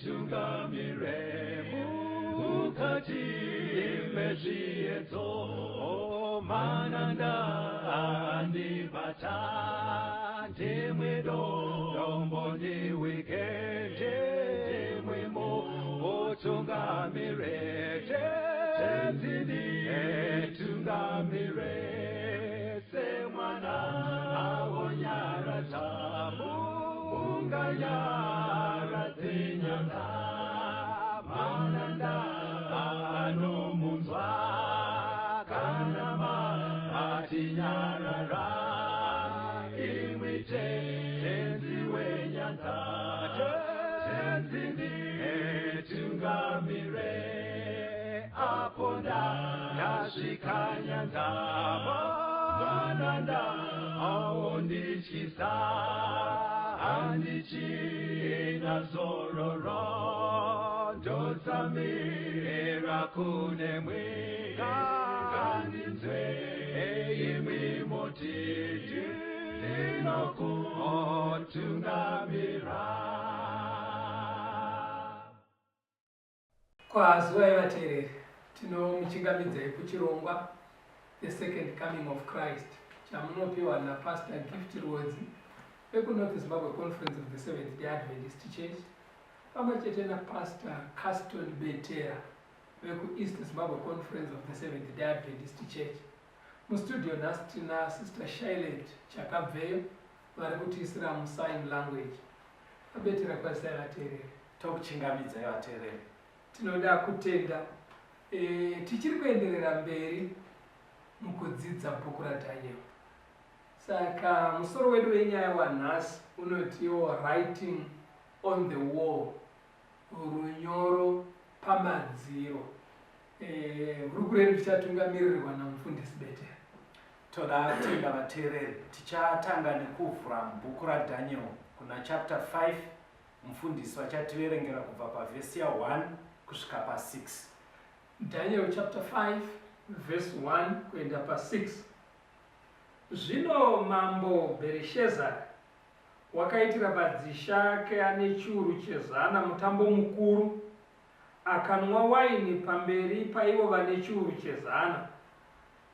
Tungamire mukati mezviedzo mananda andibata ndimwedo domboni wikende ndimwimo otungamire tenzini tungamire semwana awonyara tabu unganyara zinyanga mananda anomunzwa kanama atinyarara imwite tenziwe nyanza tenzini tungamire aponda yasvika nyanza mananda aondichisa andichina zororo ndosamira kune mwika kandinzwe imwi motiti ndinokutungamira. Kwazuva ivateereri, tinomuchingamidzai kuchirongwa The Second Coming of Christ chamunopiwa naPastor Gift Rodzi vekuNorth Zimbabwe Conference of the Seventh-day Adventist Church pamwe chete naPastor Caston Betera vekuEast Zimbabwe Conference of the Seventh-day Adventist Church. Mustudio nhasi tina Sister Charlotte Chakabveyo vari kutiisira musign language. Abetera kwasai vateereri. Tokuchingamidzai vateereri. Tinoda kutenda tichiri kuenderera mberi mukudzidza bhuku raDhanieri. Saka musoro wedu wenyaya wanhasi unotiwo writing on the wall, runyoro pamadziro. Bhuku redu richatungamirirwa namufundisi Betera. Toda kutenda vateereri, tichatanga nekuvhura mubhuku raDhanieri kuna chapter 5. Mufundisi vachativerengera kubva pavhesi ya1 kusvika pa6. Daniel chapter 5 verse 1 kuenda pa6. Zvino mambo Bherishazari wakaitira madzisha ake ane chiuru chezana mutambo mukuru, akanwa waini pamberi paivo vane chiuru chezana.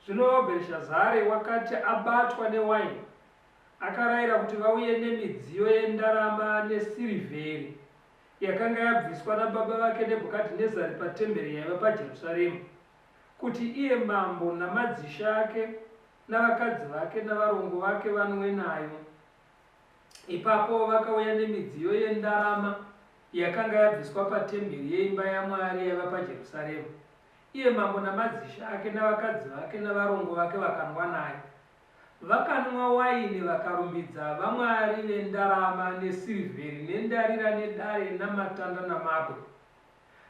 Zvino Bherishazari wakati abatwa newaini, akarayira kuti vauye nemidziyo yendarama nesirivheri yakanga yabviswa nababa vake Nebhukadhinezari patemberi yaiva paJerusaremu, kuti iye mambo namadzisha ake navakadzi vake navarongo vake vanwe nayo. Ipapo vakauya nemidziyo yendarama yakanga yabviswa patemberi yeimba yaMwari yaiva paJerusaremu. Iye mambo namadzisha ake navakadzi vake navarongo vake vakanwa nayo. Vakanwa waini vakarumbidza vamwari vendarama nesirivheri nendarira nedare namatanda namabwe.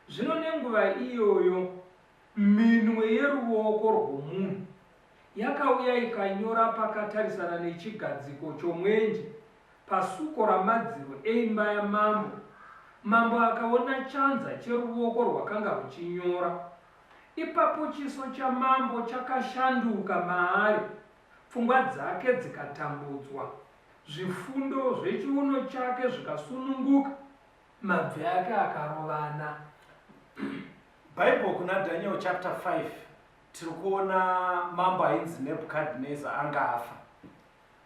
Zvino nenguva iyoyo minwe yeruoko rwomunhu yakauya ikanyora pakatarisana nechigadziko chomwenje pasuko ramadziro eimba yamambo. Mambo akaona chanza cheruoko rwakanga ruchinyora. Ipapo chiso chamambo chakashanduka maari, pfungwa dzake dzikatambudzwa, zvifundo zvechiuno chake zvikasununguka, mabvi ake akarovana. Bible kuna Daniel chapter 5 tiri kuona mambo ainzi Nebhukadhineza anga afa.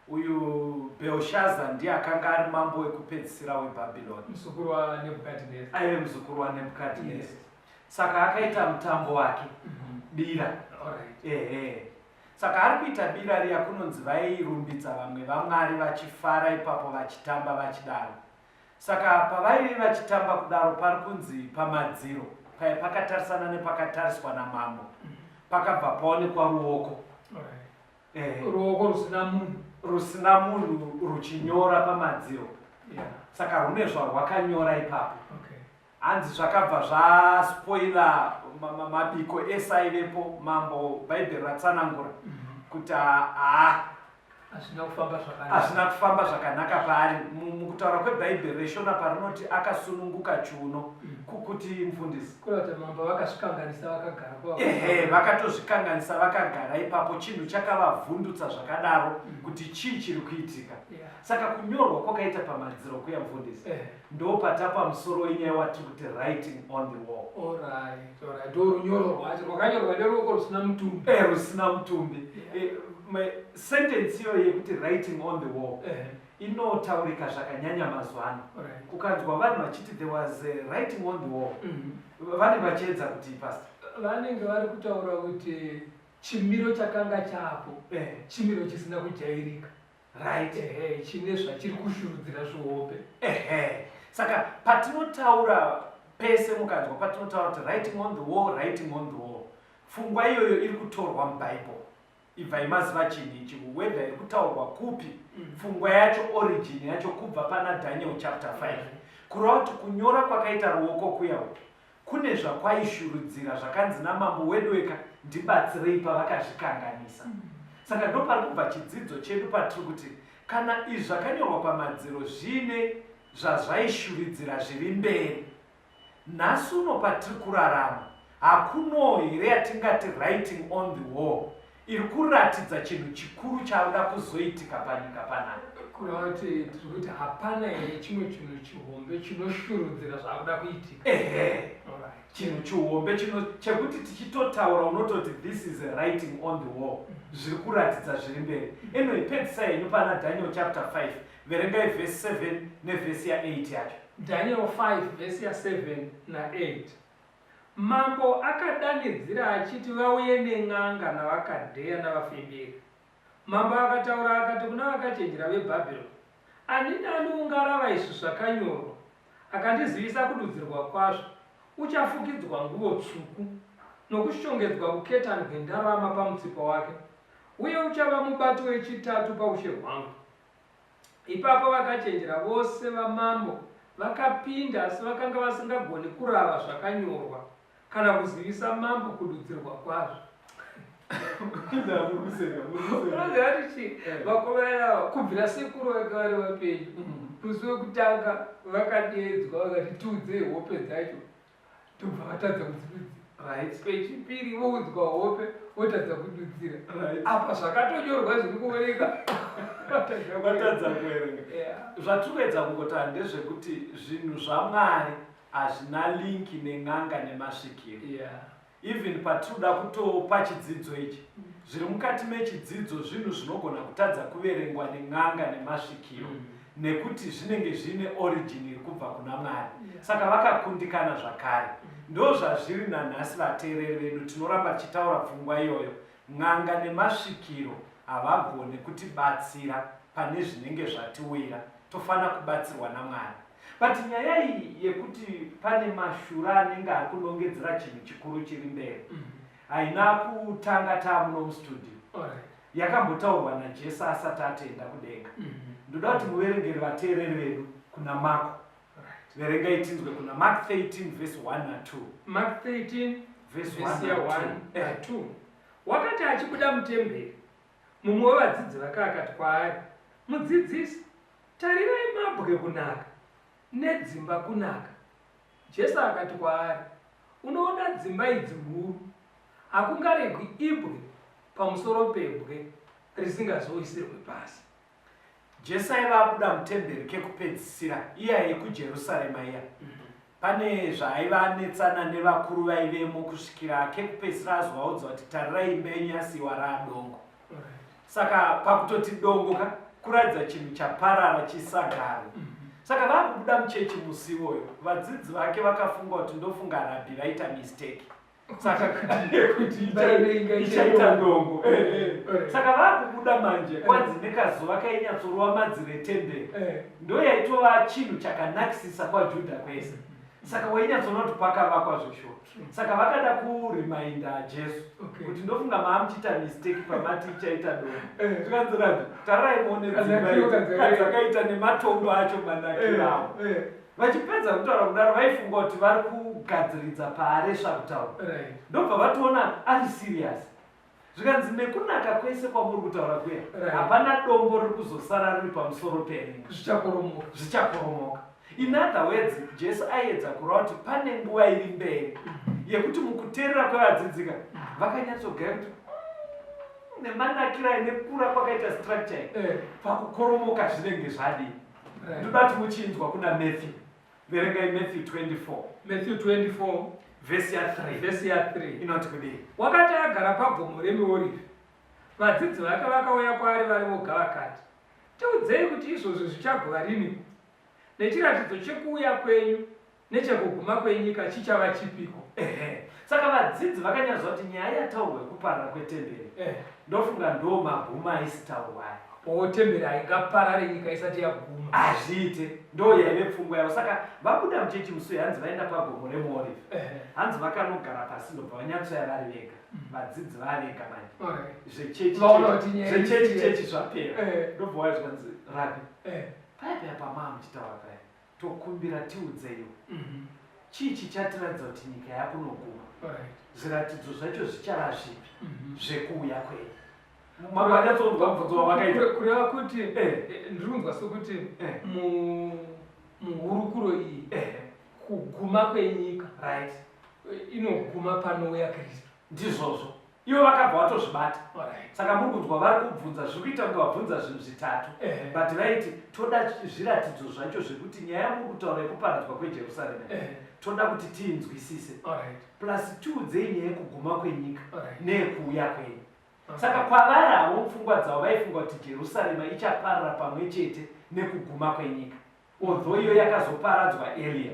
Uyu Belshazzar ndiye akanga ari mambo wekupedzisira weBhabhironi, muzukuru waNebhukadhineza. Aive muzukuru waNebhukadhineza. Yes. Saka akaita mutambo wake bira. Saka ari kuita bira riya kunonzi vairumbidza vamwe vamwari vachifara ipapo vachitamba vachidaro. Saka pavaive vachitamba kudaro pari kunzi pamadziro pakatarisana nepakatariswa namambo pakabva paonekwa ruoko. Ruoko rusina munhu ruchinyora pamadziro. Saka rune zvarwakanyora ipapo. Hanzi zvakabva zvaspoila mabiko ese aivepo. Mambo Bhaibheri ratsanangura kuti hazvina kufamba zvakanaka paari. Mukutaura kwebhaibheri reshona parinoti akasununguka chiuno kuti mufundisi vakatozvikanganisa vakagara ipapo, chinhu chakavavhundutsa zvakadaro kuti chii chiri kuitika. Saka kunyorwa kwakaita pamadziro kuya mufundisi ndo patapa musoro wenyaya watiri kuti writing on the wall. Runyoro rwacho rwakanyorwa neruoko rusina mutumbi. Sentence iyo yekuti writing on the wall inotaurika zvakanyanya mazuva ano. Ukanzwa vanhu vachiti there was a writing on the wall, vanenge vachiedza kuti pastor, vanenge vari kutaura kuti chimiro chakanga chapo chimiro chisina kujairika, right? chine zvachiri kushurudzira zvihope. Saka patinotaura pese, mukanzwa patinotaura kuti writing on the wall, writing on the wall, pfungwa iyoyo iri kutorwa mubhaibheri. Ibva imaziva chinhu ichi, whether iri kutaurwa kupi, pfungwa yacho, origin yacho kubva pana Daniel chapter 5. Kureva kuti kunyora kwakaita ruoko kuya kune zvakwaishurudzira zvakanzi namambo Wedweka, ndibatsirei pavakazvikanganisa. Saka ndo pari kubva chidzidzo chedu patiri kuti kana izvi zvakanyorwa pamadziro zvine zvazvaishurudzira zviri mberi, nhasi uno patiri kurarama hakuno here yatingati writing on the wall iri kuratidza chinhu chikuru chauda kuzoitika panyika panapa. Kureva kuti tiri kuti hapana here chimwe chinhu chihombe chinoshurudzira zvaakuda kuitika. Chinhu chihombe chekuti tichitotaura unototi this is a writing on the wall, zviri kuratidza zviri mberi. Anyway, pedzisai henyu pana Daniel chapter 5, verengai verse 7 nevhesi ya8 yacho. Daniel 5 vhesi ya7 na8. Mambo akadanidzira achiti vauye nen'anga navakadheya navafemberi. Mambo akataura akati kuna vakachenjera veBhabhironi, ani nani ungarava izvi zvakanyorwa akandizivisa kududzirwa kwazvo, uchafukidzwa nguo tsvuku nokushongedzwa kuketani kwendarama pamutsipa wake, uye uchava mubati wechitatu paushe hwangu. Ipapo vakachenjera vose vamambo vakapinda, asi vakanga vasingagoni kurava zvakanyorwa kana kuzivisa mambo kududzirwa kwazvo. Vakomana kubvira sekuru vanga vari vapenyu, musi wekutanga vakadeedzwa vakati tiudzei hope dzacho, tobva vatadza kudzidudzira. Pechipiri voudzwa hope votadza kududzira. Apa zvakatonyorwa zviri kuoneka vatadza kuerenga. Zvatinoedza kungotaura ndezvekuti zvinhu zvaMwari hazvina linki nen'anga nemasvikiro. Even patinoda kutopa chidzidzo ichi, zviri mukati mechidzidzo zvinhu zvinogona kutadza kuverengwa nen'anga nemasvikiro, nekuti zvinenge zvine origin iri kubva kuna Mwari. Saka vakakundikana zvakare. Ndo zvazviri nanhasi vateereri vedu, tinoramba tichitaura pfungwa iyoyo. N'anga nemasvikiro havagone kutibatsira pane zvinenge zvatiwira, tofanira kubatsirwa naMwari. But nyaya iyi yekuti pane mashura anenge ari kunongedzera chinhu chikuru chiri mberi haina kutanga taamuno mustudio. Yakambotaurwa naJesu asati atenda kudenga. Ndoda kuti muverengere vateereri vedu kuna Marko. Verengai tinzwe kuna Mark 13 verse 1 na 2. Mark 13 verse 1 na 2. Wakati achibuda mutemberi, mumwe wevadzidzi vake akati kwaari, mudzidzisi, tarirai mabwe kunaka nedzimba kunaka. Jesu akati kwaari, unoona dzimba idzi huru, hakungaregwi ibwe pamusoro pebwe risingazoisirwe pasi. Jesu aiva abuda mutemberi kekupedzisira iya yekujerusarema iya. Pane zvaaiva anetsana nevakuru vaivemo kusvikira kekupedzisira azvaudza kuti tarirai imba yenyu yasiiwa raadongo. Saka pakutoti dongo kuratidza chinhu chaparara chisagaro. Saka vakubuda muchechi musi iwoyo, vadzidzi vake vakafunga kuti ndofunga rabhi vaita mistake. Saka kuti ichaita ndongo. Saka vakubuda manje kwanzi nekazuva kainyatsorova madziro etemberi. Ndo yaitova chinhu chakanakisisa kwaJudha kwese. Saka wainyatsoona kuti pakavakwa zvishoma. Saka vakada kurimainda Jesu kuti ndofunga maamuchiita mistake pamati ichaita dongo. Tikanzi rabhi, tararai muone dzimba dzakaita nematondo acho manakirawo. Vachipedza kutaura kudaro vaifunga kuti vari kugadziridza paari zvakutaura. Ndobva vatoona ari serious. zvikanzi nekunaka kwese kwamuri kutaura kuya Right. hapana dombo riri kuzosara riri pamusoro penyika zvichakoromoka. In other words, Jesu aedza kureva kuti pane nguva iri mberi yekuti mukuteerera kwevadzidzika vakanyatsogaya kuti nemanakira nekura kwakaita structure pakukoromoka zvinenge zvadii. Ndoda kuti muchinzwa kuna Matthew. Verengai Matthew 24 vhesi ya 3 inoti kudii. Wakati agara pagomo reMiorivhi, vadzidzi vake vakauya kwaari vari voga vakati, tiudzei kuti izvozvo zvichagova riniko, nechiratidzo chekuuya kwenyu nechekuguma kwenyika chichava chipiko. Saka vadzidzi vakanyadzwa kuti nyaya yataurwa yekuparara kwetemberi ndofunga ndo maguma aisitaurwayo. Temberi haingaparare nyika isati yaguma. Azviite ndo yaive pfungwa yavo. Saka vabuda muchechi musuya hanzi vaenda pagomo reMiorivhi. Hanzi vakanogara pasi ndobva vanyatsoya vari vega. Vadzidzi vavega manje. Zvechechi zvapera. Ndobva waizwa nzi Rabbi. Paipa pamama muchitaura paya. Tokumbira tiudzeiwo. Chii chichatiratidza kuti nyika yakunoguma. Zviratidzo zvacho zvichava zvipi zvekuuya kwenyu. Makanyatsonzwa mubvunzo wavakaita. Kureva kuti ndirinzwa sokuti muhurukuro iyi kuguma kwenyika inoguma panouya Kristu. Ndizvozvo. Ivo vakabva vatozvibata. Saka muri kunzwa vari kubvunza zviri kuita kunge vabvunza zvinhu zvitatu. But vaiti toda zviratidzo zvacho zvekuti nyaya yamuri kutaura yekuparadzwa kweJerusarema toda kuti tiinzwisise. Plus tiudzei nyaya yekuguma kwenyika neyekuuya kwenyu. Saka kwavari havo pfungwa dzavo vaifunga kuti Jerusarema ichaparara pamwe chete nekuguma kwenyika. Although iyo yakazoparadzwa earlier.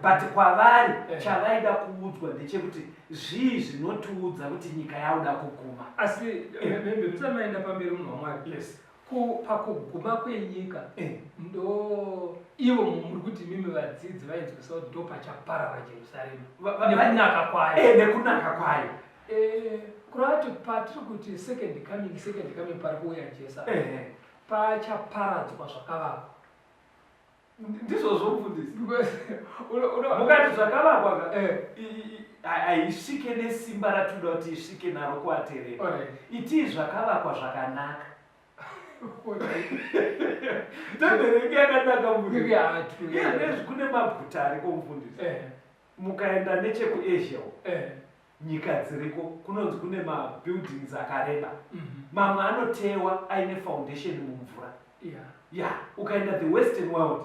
But kwavari chavaida kuudzwa ndechekuti zvii zvinotiudza kuti nyika yauda kuguma. Asi musamaenda pamberi munhu waMwari. Pakuguma kwenyika ndo ivo muri kuti mimi vadzidzi vainzwisa kuti ndo pachaparara Jerusarema nekunaka kwayo. Nekunaka kwayo. Kureva kuti patiri kuti second coming pari kuuya Jesu pachaparadzwa zvakavakwa. Ndizvozvo mufundisi. Mukati zvakavakwa haisvike nesimba ratoda kuti isvike naro kuvateereri. Itii zvakavakwa zvakanaka. Temberi yakanaka mufundisi. Kune maguta ariko mufundisi. Mukaenda nechekuAsia nyika dziriko kunonzi kune mabuildings akareba. Mamwe anotewa aine foundation mumvura. Ukaenda the western world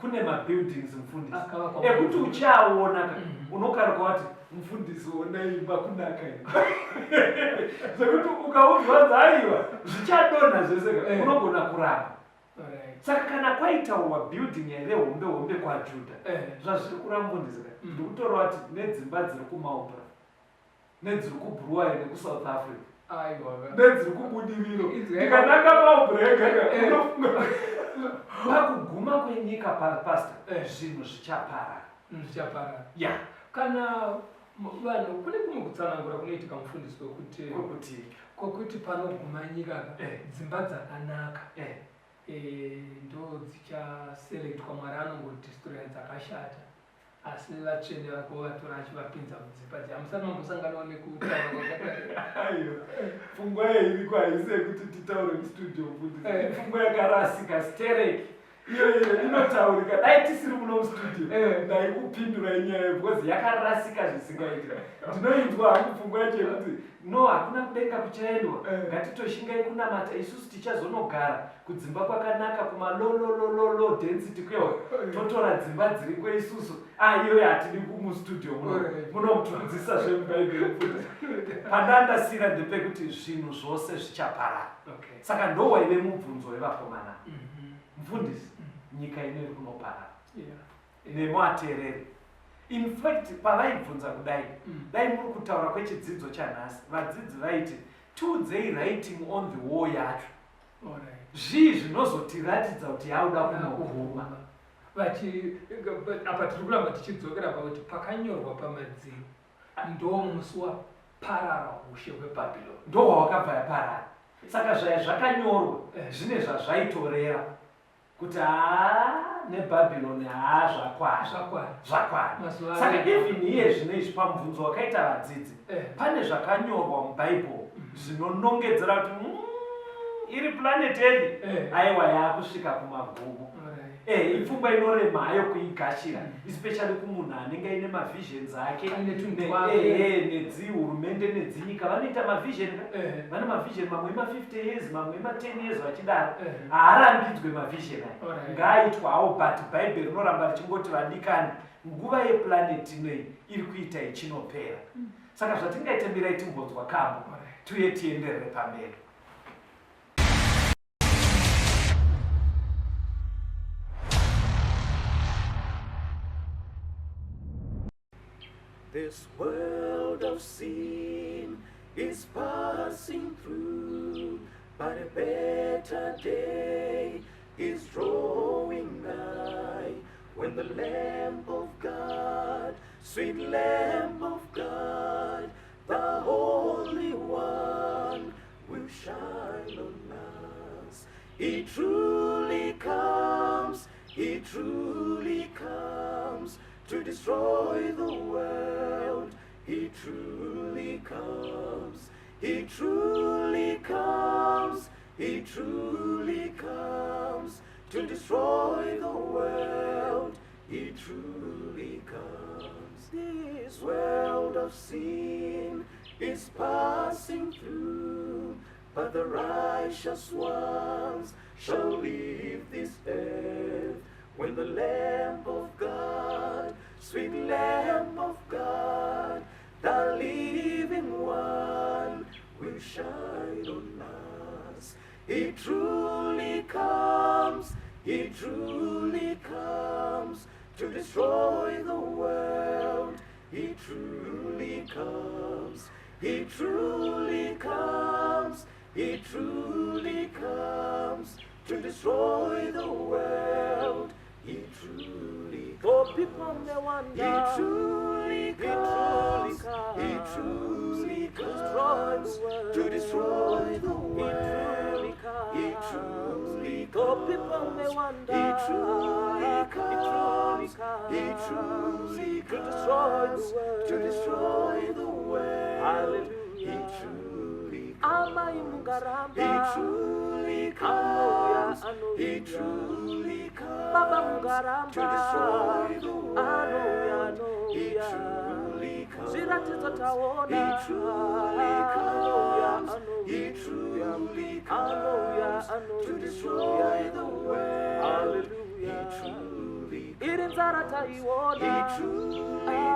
kune mabuildings mufundisi ekuti uchaona unokaruka kuti mufundisi ona imba kunaka zvekuti ukaudzwa aiwa zvichadonha zvese unogona kuramba. Saka kana kwaitaurwa building here hombe kwaJudha zvazviri kuramba mufundisi ndikutorwa kuti nedzimba dziri kuMaupra nedziri kuBruwer nekuSouth Africa nedziri kubudiriro ndikanaka Maupra unofunga pakuguma kwenyika pastor zvinhu zvichaparara. Kana vanhu kune kumwe kutsanangura kunoitika mufundisi kwokuti panoguma nyika dzimba dzakanaka ndo dzichaselektwa. Mwari anongodhistroya dzakashata asi vatsvene vako vatora achivapinza mudzimba dzi. Hamusati mambosanganawo nekutaura kwakadai. Pfungwa iriko haisi yekuti titaure mustudio mufundisi. Pfungwa yakarasika stereki. Iyo inotaurika dai tisiri muno mustudio ndaikupindura inyaya because yakarasika zvisingaiti. Ndinoinzwa hangu pfungwa yacho yekuti no hakuna kudenga kuchaendwa ngatitoshingai kunamata isusu tichazonogara kudzimba kwakanaka kumalololololo density kwewo totora dzimba dziriko isusu iyoyo hatidi kumustudio munomutudzisa zvemubhaibheri mufundisi. Pandandasira ndepekuti zvinhu zvose zvichaparara. Saka ndo waive mubvunzo wevakomana mufundisi. Nyika inori kunoparara nemuateereri. In fact pavaibvunza kudai dai muri kutaura kwechidzidzo chanhasi vadzidzi vaiti tiudzei writing on the wall yacho zvii zvinozotiratidza kuti yauda kunoguma. Apa tiri kuramba tichidzokera pakuti pakanyorwa pamadziro ndo musi waparara ushe hweBhabhironi. Ndo hwawakabva yaparara. Saka zvaya zvakanyorwa zvine zvazvaitorera kuti neBhabhironi zvakwana. Saka even iye zvino izvi pamubvunzo wakaita vadzidzi pane zvakanyorwa mubhaibheri zvinonongedzera kuti iri planet Earth aiwa yakusvika kumagumo. Ipfungwa inorema hayo kuigashira, especially kumunhu anenge aine mavisions ake nedzihurumende nedzinyika vanoita mavision, vane mavision mamwe ema50 years mamwe ema10 years vachidaro. Haarambidzwe mavision aya, ngaaitwawo, but bhaibheri rinoramba richingoti vadikani, nguva yeplanet inei iri kuita ichinopera. Saka zvatingaitembera timbonzwa kambo tuye tienderere pamberi. This world of sin is passing through, but a better day is drawing nigh, when the Lamb of God, sweet Lamb of God, the Holy One, will shine on us. He truly comes, He truly comes, to destroy the world. He truly comes, He truly comes, He truly comes, to destroy the world. He truly comes. This world of sin is passing through, but the righteous ones shall leave this earth, when the Lamb of God, sweet Lamb of God, the living one, will shine on us. He truly comes, He truly comes, to destroy the world. He truly comes, He truly comes, He truly comes, to destroy the world. He truly comes. People may wonder. He truly comes. He truly comes, to destroy the world. He truly comes. People may wonder. He truly comes. He truly comes, to destroy the world. Hallelujah. He truly Ama comes. imugaramba. He truly comes. He truly Baba comes, mugaramba. to destroy the world. He Hallelujah. truly comes. Zviratidzo taona. He truly comes. He Hallelujah. truly Hallelujah. comes, to destroy the world. He Hallelujah. truly Iri nzara comes. taiona. He truly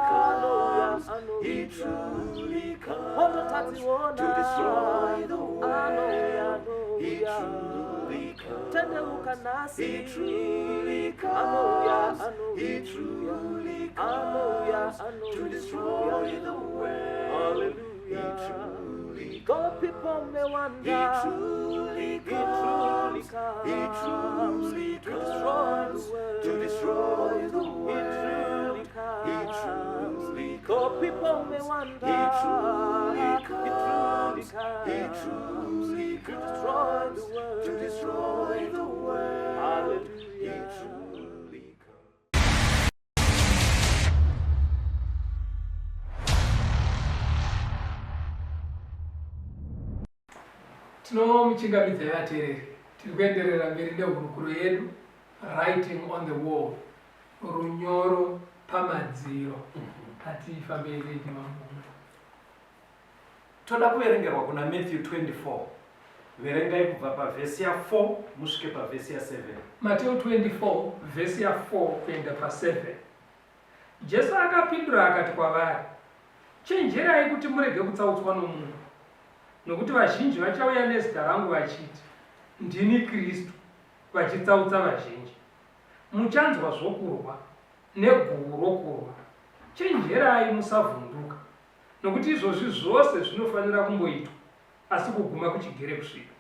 Hallelujah. comes. He truly Moto comes, tadziona. to destroy the Hallelujah. world. He truly comes. Tendeuka nasi. He truly Hallelujah. comes. He truly Hallelujah. comes, to destroy the world. He truly Though people may wonder. He truly comes. He truly to destroy the comes, world. to destroy the He world. truly He comes. truly Though people comes. may wonder. He truly He truly comes. comes. He truly to destroy the comes, world. to destroy the world. He Hallelujah. truly comes. Tinomuchingamidza vateereri, tiri kuenderera mberi nehurukuro yedu writing on the wall, runyoro pamadziro. Hatifambei mambo. Toda kuverengerwa kuna Matthew 24. Verengai kubva pavhesi ya4 musvike pavhesi ya7. Mateo 24 vhesi ya 4 kuenda pa7. Jesu akapindura akati kwavari, chenjerai kuti murege kutsautswa nomunhu, nokuti vazhinji vachauya nezita rangu vachiti, ndini Kristu, vachitsautsa vazhinji. Muchanzwa zvokurwa neguhu rokurwa. Chenjerai musavhunduka, nokuti izvozvi zvose zvinofanira kumboitwa, asi kuguma kuchigere kusvika.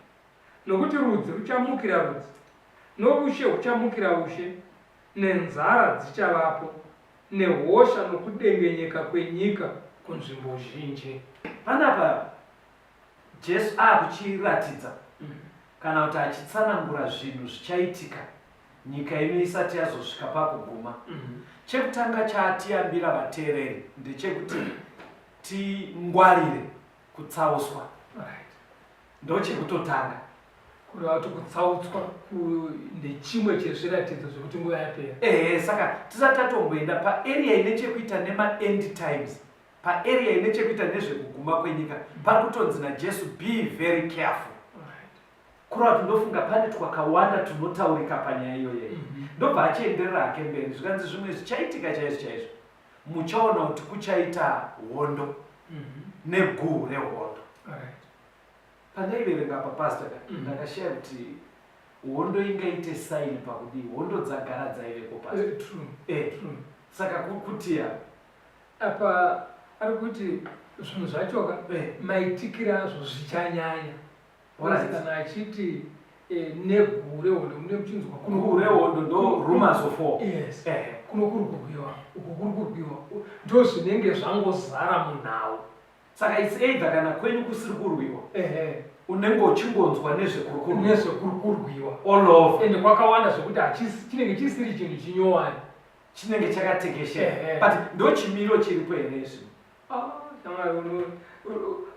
Nokuti rudzi ruchamukira rudzi, noushe huchamukira ushe, nenzara dzichavapo, nehosha nokudengenyeka kwenyika kunzvimbo zhinji. Panapa Jesu akuchiratidza kana kuti achitsanangura zvinhu zvichaitika nyika ino isati yazosvika pakuguma. Chekutanga chatiyambira vateereri ndechekuti tingwarire kutsauswa. Right. ndochekutotanga kureva kuti kutsautswa ndechimwe chezviratidzo zvekuti nguva yapera. Saka tisati tatomboenda paarea ine chekuita nema-end times, paarea ine chekuita nezvekuguma kwenyika, pari kutonzi najesu be very careful. Kureva kuti ndofunga pane twakawanda tunotaurika panyaya iyoyo. Ndobva achienderera hake mberi, zvikanzi zvimwe zvichaitika chaizvo chaizvo. Muchaona kuti kuchaita hondo neguhu rehondo. Pandaiverenga papasta ndakashaya kuti hondo ingaite saini pakudii, hondo dzagara dzaiveko pasi. Saka kuti apa ari kuti zvinhu zvachoka maitikiro azvo zvichanyanya. Kana achiti neguhu rehondo mune muchinzwa guhu rehondo ndo rumors of war. Yes. Kuno kuri kurwiwa, uku kuri kurwiwa, ndo zvinenge zvangozara munhau. Saka it's either kana kwenyu kusiri kurwiwa unenge uchingonzwa nezvekurukurwiwa all over, ende kwakawanda zvekuti chinenge chisiri chinhu chinyowani, chinenge chakatekeshera. But ndo chimiro chiripo here izvi.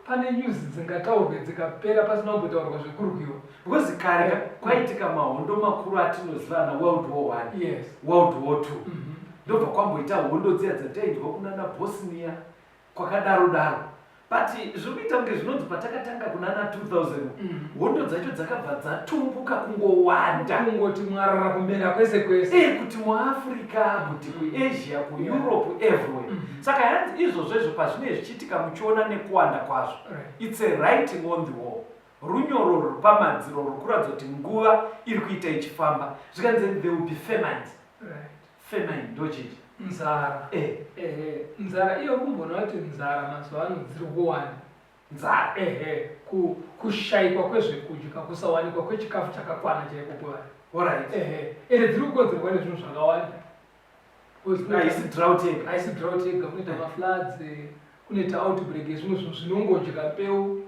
Pane news dzingataurwe dzikapera pasina kumbotaurwa zvekurwiwa, because kare kwaitika mahondo makuru atinoziva na World War I, yes, World War II. Ndobva kwamboita hondo dziya dzatainzwa kunana Bosnia kwakadaro daro. But zviri kuita kunge zvinonzi patakatanga kunana 2000 hondo dzacho dzakabva dzatumbuka kungowanda, kungoti mwarara kumera kwese kwese, kuti muAfrica, kuti kuAsia, kuEurope, everywhere. Saka hanzi izvozvo pazvinenge zvichiitika muchiona nekuwanda kwazvo, it's a writing on the wall, runyoro ruri pamadziro ruri kuratidza kuti nguva iri kuita ichifamba. Zvikanzi there will be famines. Famine ndochiti nzara. Nzara iyo kumboona kuti nzara mazuva ano dziri kuwanda. Nzara kushayikwa kwezvekudya, kusawanikwa kwechikafu chakakwana chaiko kuvanhu. Alright. Ende dziri kukonzerwa nezvinhu zvakawanda. Haisi drought yega. Haisi drought yega, kunoita mafloods, kunoita outbreak yezvimwe zvinhu zvinongodya mbeu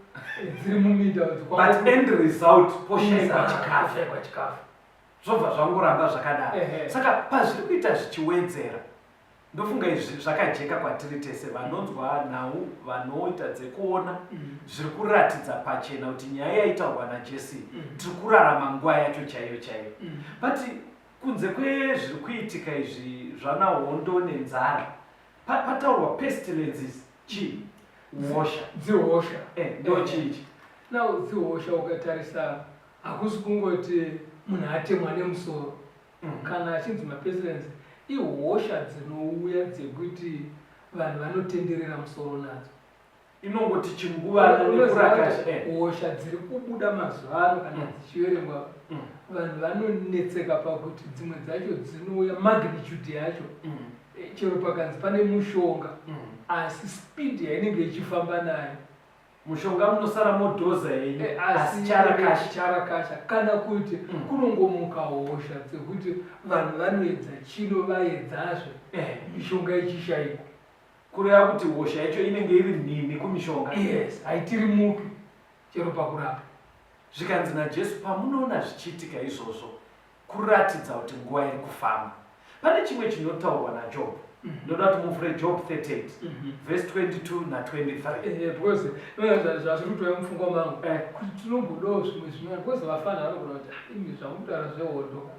dziri muminda. But end result poshayikwa chikafu. Zvobva zvangoramba zvakadaro. Saka pazviri kuita zvichiwedzera, ndofunga izvi zvakajeka kwatiri tese vanonzwa nhau, vanoita dzekuona zviri kuratidza pachena kuti nyaya yaitaurwa naJesse tiri kurarama nguva yacho chaiyo chaiyo. But kunze kwezviri kuitika izvi zvana hondo nenzara, pataurwa pestilences, chii? Hosha. Dzihosha. Ndochichi. Now dzihosha ukatarisa hakusi kungoti munhu atemwa nemusoro kana achinzi mapestilences, ihosha dzinouya dzekuti vanhu vanotenderera musoro nadzo. Inongoti chinguva nekurakasha. Hosha dziri kubuda mazuva ano kana dzichiverengwa, vanhu vanonetseka pakuti dzimwe dzacho dzinouya magnitude yacho chero pakanzi pane mushonga asi speed yainenge ichifamba nayo, mushonga munosara modhoza yenyu asi charakasha, kana kuti kunongomuka hosha dzekuti vanhu vanoedza chino vaedzazve mishonga ichishayikwa. Kureva kuti hosha yacho inenge iri nini kumishonga. Yes, haitirimuki chero pakurapa. Zvikanzi naJesu pamunoona zvichiitika izvozvo kuratidza kuti nguva iri kufamba. Pane chimwe chinotaurwa naJob. Ndoda kuti muvhure Job 38 verse 22 na 23. Because zvazviri kutoya mupfungwa mangu kuti tinombodawo zvimwe zvinhu, because vafana vanogona kuti imi zvamutaura zvehondo,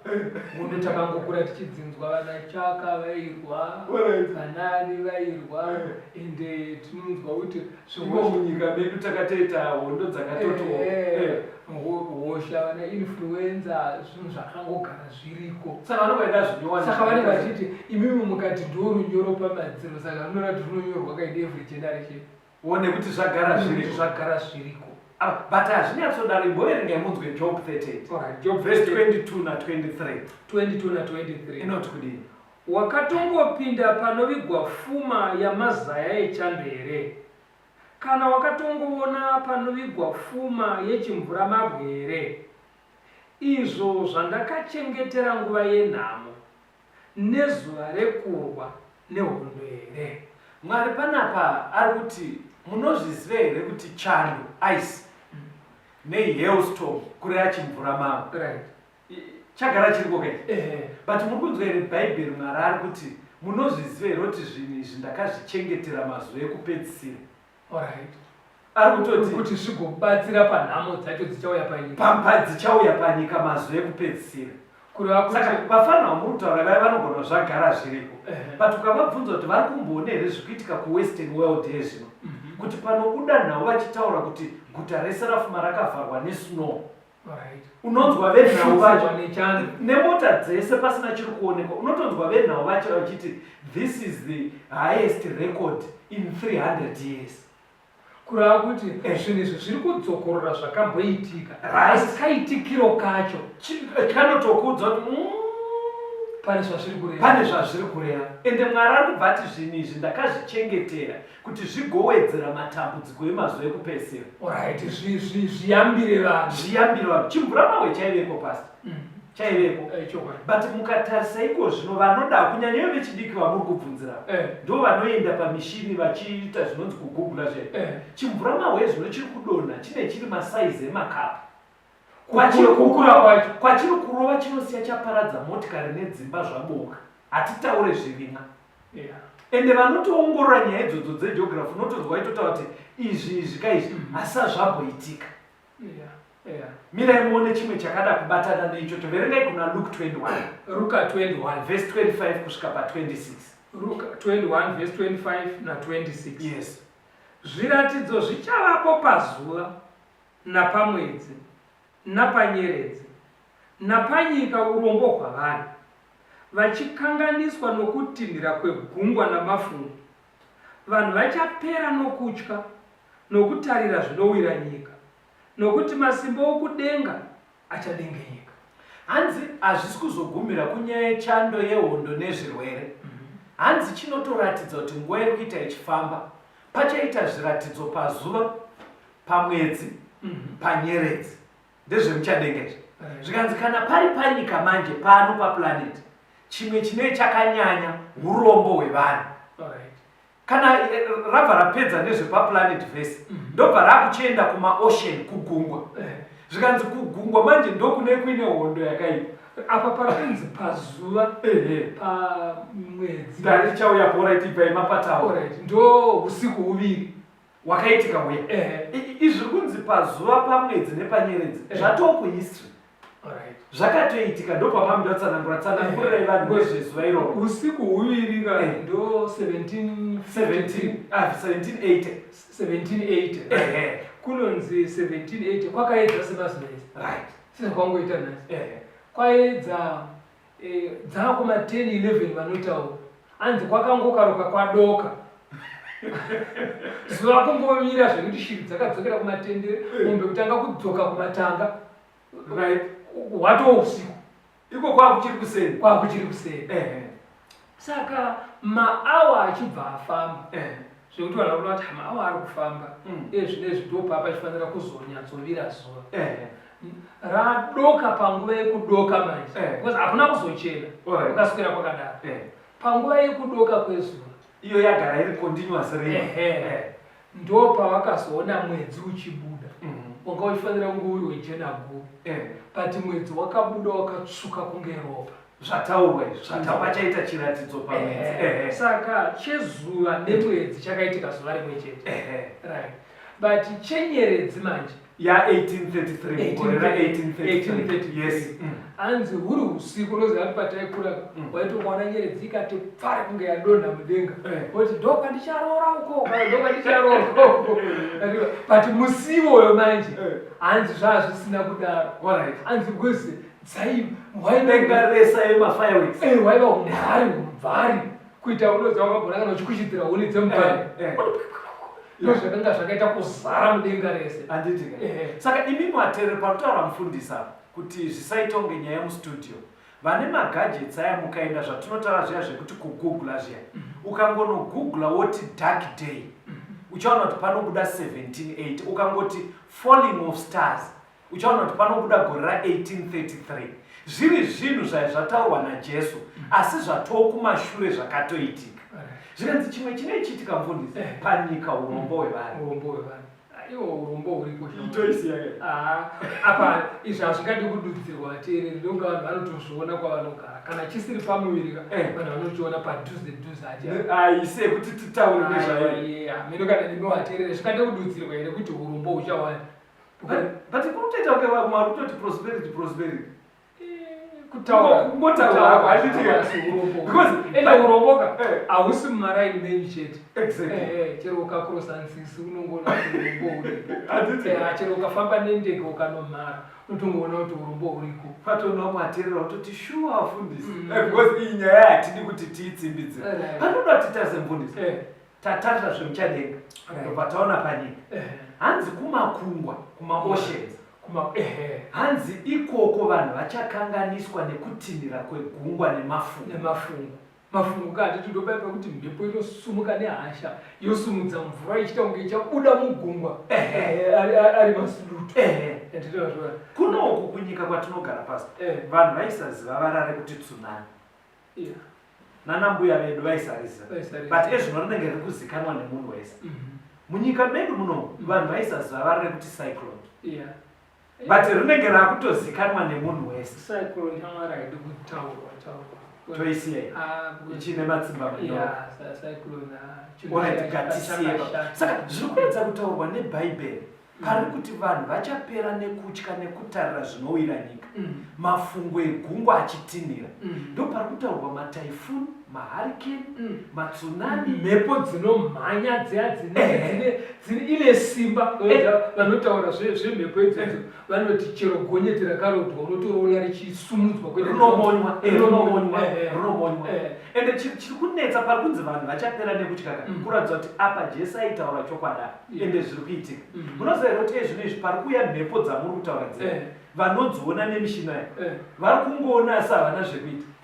munhu takangokura tichidzinzwa vana Chaka vairwa, vanani vairwa, ende tinonzwa kuti zvimwe munyika medu takatoita hondo dzakatotiwo hosha, vana influenza, zvinhu zvakangogara zviriko. Saka vanongoenda zvinyowani. Saka vanenge vachiti imimi mukati ndo runyoro pamadziro, saka runoreva kuti runonyorwa kaidi every generation. Wone kuti zvagara zviriko. But hazvinyatsodaro, imboverengai munzwe Job 38. Job verse 22 na 23. 22 na 23. Inoti kudini? Wakatongopinda panovigwa pfuma yamazaya echando here? Kana wakatongoona panovigwa pfuma yechimvura mabwe here? Izvo zvandakachengetera nguva yenhamo, nezuva rekurwa nehondo here? Mwari panapa ari kuti munozviziva here kuti chando, ice, nehailstorm, kureva chimvura mabwe, chagara chiriko kai? But muri kunzwa here bhaibheri Mwari ari kuti munozviziva here kuti zvinhu izvi ndakazvichengetera mazuva ekupedzisira. Alright. ari kutoti kuti zvigobatsira panhamo dzacho dzichauya panyika dzichauya panyika mazuva ekupedzisira. kureva kuti Saka vafana vamuri kutaura vai vanogona zvagara zviripo, but ukavabvunza kuti vari kumboona here zvikuitika kuwestern world yezvino, kuti panobuda nhau vachitaura kuti guta reSerafuma rakavharwa nesnow, unonzwa venhau vacho nemota dzese pasina chiri kuonekwa, unotonzwa venhau vacho vachiti this is the highest record in 300 years. kureva kuti zvinhu izvi zviri kudzokorora zvakamboitika, asi kaitikiro kacho kanotokudza kuti pane zvazviri kureva, pane zvazviri kureva, ende Mwari ari kubva ati zvinhu izvi ndakazvichengetera kuti zvigowedzera matambudziko emazuva ekupedzisira. zviyambire vanhu. Chimvuramabwe chaiveko pasi chaiveko, but mukatarisa iko zvino vanoda kunyanyayo vechidiki vamuri kubvunzira ndo vanoenda pamishini vachiita zvinonzi kugugula zve. Chimvuramabwe zvino chiri kudonha chine chiri masaizi emakapu, kwachiri kurova chinosiya chaparadza motikari nedzimba zvaboka, hatitaure zvivin'a. Ende vanotoongorora nyaya idzodzo dzegeography unotozwa itotaura kuti izvi kaizvi asi hazvamboitika. Mirai muone chimwe chakada kubatana neicho, toverengai kuna Luke 21 Luka 21 verse 25 kusvika pa26. Luka 21 verse 25 na26. Yes. Zviratidzo zvichavapo pazuva napamwedzi napanyeredzi napanyika urombo hwavanhu, vachikanganiswa nokutinhira kwegungwa namafungu. Vanhu vachapera nokutya nokutarira zvinowira nyika, nokuti masimba okudenga achadengenyeka. Hanzi hazvisi kuzogumira kunyaya yechando yehondo nezvirwere. Hanzi chinotoratidza kuti nguva iri kuita ichifamba pachaita zviratidzo pazuva, pamwedzi, panyeredzi, ndezvemuchadenga izvi. Zvikanzi kana pari panyika manje pano paplaneti, chimwe chinee chakanyanya urombo hwevanhu. Kana rabva rapedza nezvepaplanet vese ndobva rakuchienda kumaocean, kugungwa. Zvikanzi kugungwa manje ndokune kuine hondo yakaipa. Apa parakunzi pazuva, pamwedzi ndarichauya poraitipa imapatawo ndo usiku huviri wakaitika uya. Izvi kunzi pazuva, pamwedzi nepanyeredzi zvatokuhistory zvakatoitika, ndopamamudotsanangura vanhu nezvezuva iroro. Usiku huviri ndo 1780 kunonzi 1780 kwakaedza semazinoezi sezvakwangoita nhasi. Kwaedza dzava kuma 10-11 vanotaura, anzi kwakangokaroka kwadoka zuva kungomira zvekuti shiri dzakadzokera kumatendere, mombe kutanga kudzoka kumatanga, watoo usiku iko kwakuchiri kuseni. Saka maawa achibva afamba zvekuti vanhu vakuona kuti maawa ari kufamba ezvinezvi ndopapa chifanira kuzonyatsovira zuva. Radoka panguva yekudoka manje, because hakuna kuzochena ukaswera kwakadaro. Panguva yekudoka kwezuva iyo yagara iri continuous rain, ndo pavakazoona mwedzi uchibuda. Wanga uchifanira kunge uri wejena guru, but mwedzi wakabuda wakatsvuka kunge ropa. Zvataurwa pachaita chiratidzo pamwedzi. Saka chezuva nemwedzi chakaitika zuva rimwe chete, but chenyeredzi manje ya1833 gorera 1833. Yes. Anzi huri usiku unoziva kuti pataikura waitoona nyeredzi ikati pfari kunge yadonha mudenga, kuti ndoka ndicharoora uko, ndoka ndicharoora uko. But musiwoyo manje hanzi zvazvisina kudaro. Hanzi because dengaresa yemafireworks waiva umvari kuita unoziva wakagona kana uchikuchidzira huni dzemubari zvakanga zvakaita kuzara mudenga rese. Handitika. Saka imi matere panotaura mufundisa kuti zvisaita kunge nyaya mustudio, vane magadgets aya mukaenda zvatinotaura zviya zvekuti kugugula zviya, ukangonogugula woti dark day uchaona kuti panobuda 1780, ukangoti falling of stars uchaona kuti panobuda gore ra1833. Zviri zvinhu zvataurwa naJesu asi zvatoo kumashure zvakatoitika. Zvinonzi chimwe chinoichitika mufundisi panyika urombo hwevanhu. iwo urombo huriko itoisiya ke apa izvi hazvingadi kududzirwa vateereri ndonga vanhu vanotozviona kwavanogara kana chisiri pamuviri vanhu vanochiona padhuze aise kuti titaure nezvayo mino kana nemi vateereri zvingade kududzirwa here kuti urombo huchawanda but kunotoita kunge vamwari kutoti prosperity kutaura ende uromboka hausi mumaraini menyu chete chero ukakrosa nzisi unongoona kuti urombo uriko chero ukafamba nendege ukanomhara unotongoona kuti urombo uriko patoona mwateerera kutoti shuwa afundisi because iyi nyaya hatidi kuti tiitsimbidzire panoda kuti tazemfundisi tatarira zvemuchadenga ndobva taona panyika hanzi kumakungwa kumaoceans hanzi ikoko vanhu vachakanganiswa nekutinhira kwegungwa nemafungu kati tindobai pekuti mhepo inosumuka nehasha yosimudza mvura ichita kunge ichabuda mugungwa ari masudutu kunoku kunyika kwatinogara pasi vanhu vaisaziva varare kuti tsunami nanambuya vedu vaisariziva but ezvino rinenge riri kuzikanwa nemunhu wese munyika medu muno vanhu vaisaziva varare kuti cyclone but rinenge rakutozikanwa nemunhu wese toisiya ichine matsimba saka zviri kuedza kutaurwa nebhaibheri pari kuti vanhu vachapera nekutya nekutarira zvinowira nyika mafungo egungwa achitinhira ndo pari kutaurwa mataifuni mahurricane matsunami mhepo dzinomhanya dzine simba vanotaura zvemhepo idzodzo vanoti chero gonyeti rakarodwa unotoona richisumudzwa rinomonywa ende chiri kunetsa pari kunzi vanhu vachapera nekutyaka kuratidza kuti apa jesu aitaura chokwada ende zviri kuitika munoziva kuti ezvino izvi pari kuuya mhepo dzamuri kutaura dzina vanodziona nemishina vari kungoona savana zvekuita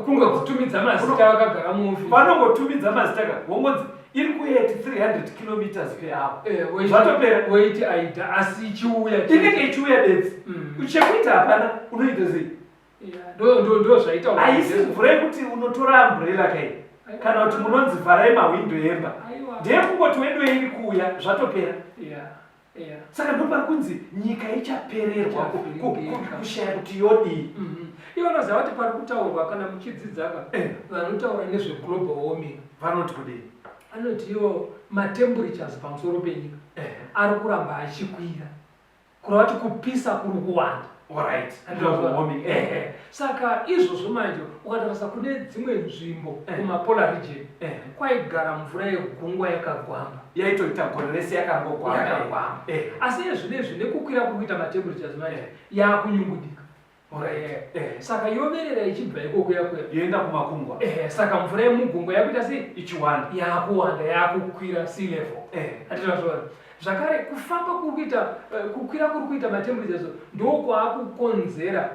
kunge kutumidza mazita vakagara muofi vanongotumidza mazita wongonzi iri kuuya 300 km per hour zvatopera weiti aita asi ichiuya inenge ichiuya bedzi chekuita hapana unoita sei ndo zvaita haisi mvura yekuti unotora umbrella kai kana kuti munonzi vharai mahwindo emba ndeye kungoti wedu iri kuuya zvatopera saka ndopari kunzi nyika ichapererwa kushaya kuti yodii ivo noziva kuti pari kutaurwa kana muchidzidzaka vanotaura nezveglobal warming vanoti kudii anoti ivo matemperatures pamusoro penyika ari kuramba achikwira kureva kuti kupisa kuri kuwanda saka izvozvo manje ukatarisa kune dzimwe nzvimbo kumapolar region kwaigara mvura yegungwa yakagwamba yaitoita gore rese yakangogwamba asi ezvinezvi nekukwira kuri kuita matemperatures manje yakunyungudika saka yoverera ichibva ikoko yoenda kumakungwa saka mvura yemugungwa yakuita sei ichiwanda yakuwanda yakukwira sea level atinazvona zvakare kufamba kukwira kuri kuita matemperatures ndokwakukonzera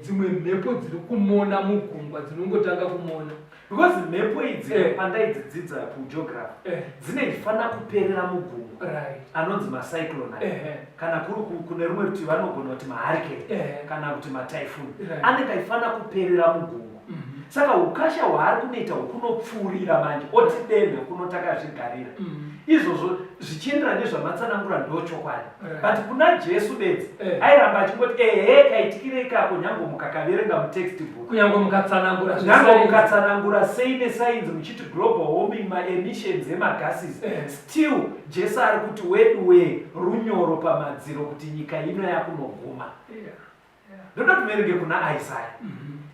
dzimwe mhepo dziri kumona mugungwa dzinongotanga kumona because mhepo idzi pandaidzidzidza kugeography dzinofanira kuperera mugungwa anonzi macyclone kana kuri kune rumwe rutivi vanogona kuti mahurricane kana kuti mataifuni anenge aifanira kuperera mugungwa saka ukasha hwaari kunoita hukunopfuurira manje oti denga kunotakazvigarira izvozvo zvichienderana nezvamatsanangura ndochokwadi but kuna jesu bedzi airamba achingoti kaitikire ikako nyange mukakaverenga mutextbook kunyange mukatsanangura sei nesainzi muchiti global warming maemissions emagases still jesu ari kuti wedu runyoro pamadziro kuti nyika ino yakunoguma ndoda tiverenge kuna isaya